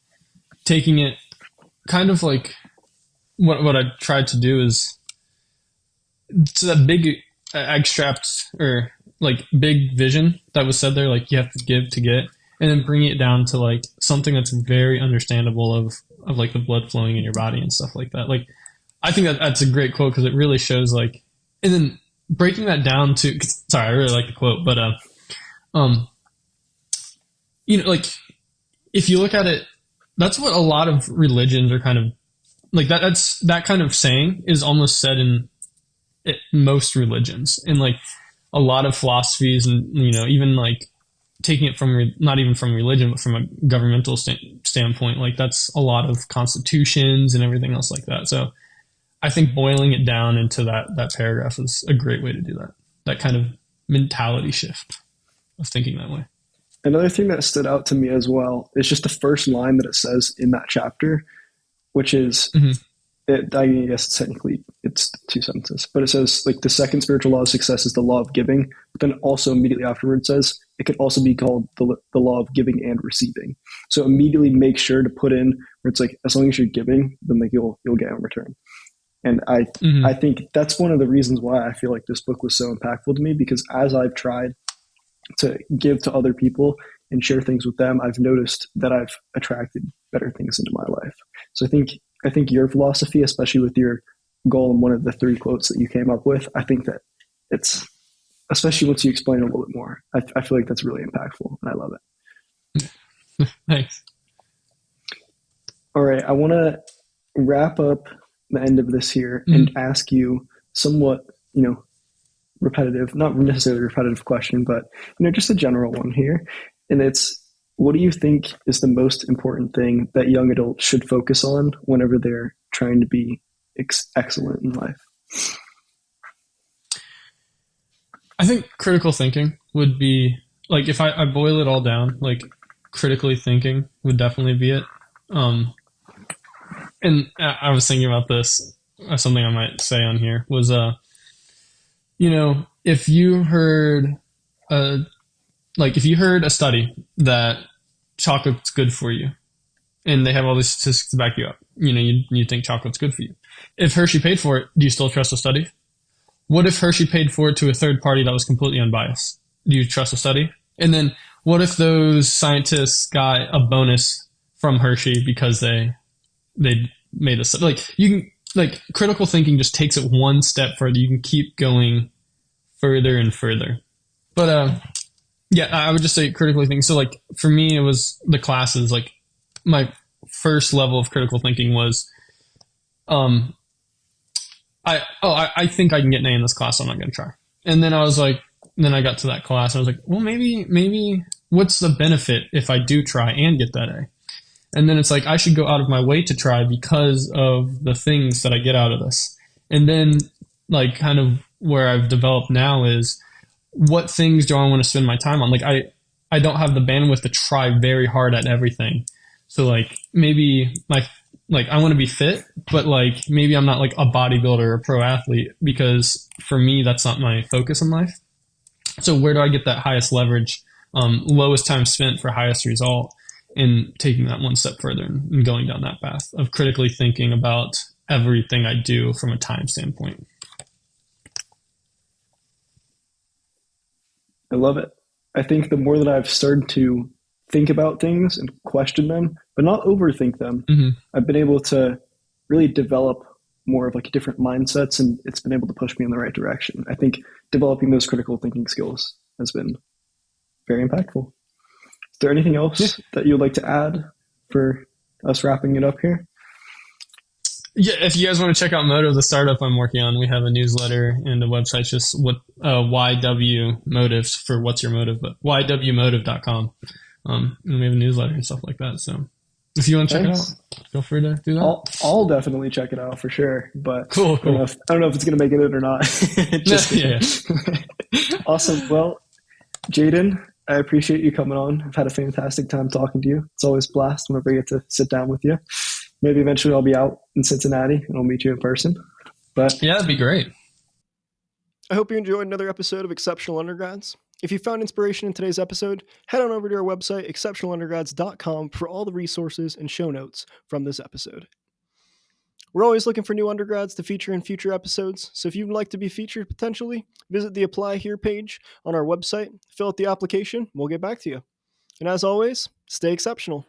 taking it kind of like what I tried to do is to that big extract, or like big vision that was said there, like you have to give to get, and then bring it down to like something that's very understandable of like the blood flowing in your body and stuff like that. Like, I think that's a great quote because it really shows, like, and then breaking that down to, sorry, I really like the quote, but like, if you look at it, that's what a lot of religions are kind of like, that kind of saying is almost said in most religions, and like a lot of philosophies, and even like taking it from not even from religion but from a governmental standpoint, like that's a lot of constitutions and everything else like that. So I think boiling it down into that paragraph is a great way to do that kind of mentality shift of thinking that way. Another thing that stood out to me as well is just the first line that it says in that chapter, which is, I guess technically it's two sentences, but it says like the second spiritual law of success is the law of giving. But then also immediately afterwards says it could also be called the law of giving and receiving. So immediately make sure to put in where it's like as long as you're giving, then like you'll get in return. And I Mm-hmm. think that's one of the reasons why I feel like this book was so impactful to me, because as I've tried to give to other people and share things with them, I've noticed that I've attracted better things into my life. So I think your philosophy, especially with your goal and one of the three quotes that you came up with, I think that it's, especially once you explain it a little bit more, I feel like that's really impactful and I love it. Thanks. All right. I want to wrap up the end of this here and Mm-hmm. ask you somewhat, repetitive, not necessarily a repetitive question, but, just a general one here. And it's, what do you think is the most important thing that young adults should focus on whenever they're trying to be excellent in life? I think critical thinking would be like if I boil it all down, like critically thinking would definitely be it. Um, and I was thinking about this. Something I might say on here was, if you heard, uh, if you heard a study that chocolate's good for you, and they have all these statistics to back you up, you think chocolate's good for you. If Hershey paid for it, do you still trust the study? What if Hershey paid for it to a third party that was completely unbiased? Do you trust the study? And then what if those scientists got a bonus from Hershey because they made a study? Like you can like critical thinking just takes it one step further. You can keep going further and further. But yeah, I would just say critically thinking. So like for me, it was the classes. Like my first level of critical thinking was um I think I can get an A in this class, so I'm not going to try. And then I was like, then I got to that class, and I was like, well, maybe what's the benefit if I do try and get that A? And then it's like I should go out of my way to try because of the things that I get out of this. And then like kind of where I've developed now is what things do I want to spend my time on? Like I don't have the bandwidth to try very hard at everything. So like maybe I want to be fit, but like maybe I'm not like a bodybuilder or a pro athlete because for me that's not my focus in life. So where do I get that highest leverage, lowest time spent for highest result, in taking that one step further and going down that path of critically thinking about everything I do from a time standpoint. I love it. I think the more that I've started to think about things and question them, but not overthink them, Mm-hmm. I've been able to really develop more of like different mindsets, and it's been able to push me in the right direction. I think developing those critical thinking skills has been very impactful. Is there anything Yeah. else that you'd like to add for us wrapping it up here? Yeah, if you guys want to check out Motiv, the startup I'm working on, we have a newsletter and a website, just what YW Motives for what's your motive, but ywmotive.com. And we have a newsletter and stuff like that. So if you want to check it out, Thanks. feel free to do that. I'll definitely check it out for sure. But Cool, cool. I don't know if it's gonna make it in or not. Just Yeah, awesome. Well, Jaden, I appreciate you coming on. I've had a fantastic time talking to you. It's always a blast whenever I get to sit down with you. Maybe eventually I'll be out in Cincinnati and I'll meet you in person. But yeah, that'd be great. I hope you enjoyed another episode of Exceptional Undergrads. If you found inspiration in today's episode, head on over to our website, exceptionalundergrads.com, for all the resources and show notes from this episode. We're always looking for new undergrads to feature in future episodes, so if you'd like to be featured potentially, visit the Apply Here page on our website, fill out the application, and we'll get back to you. And as always, stay exceptional.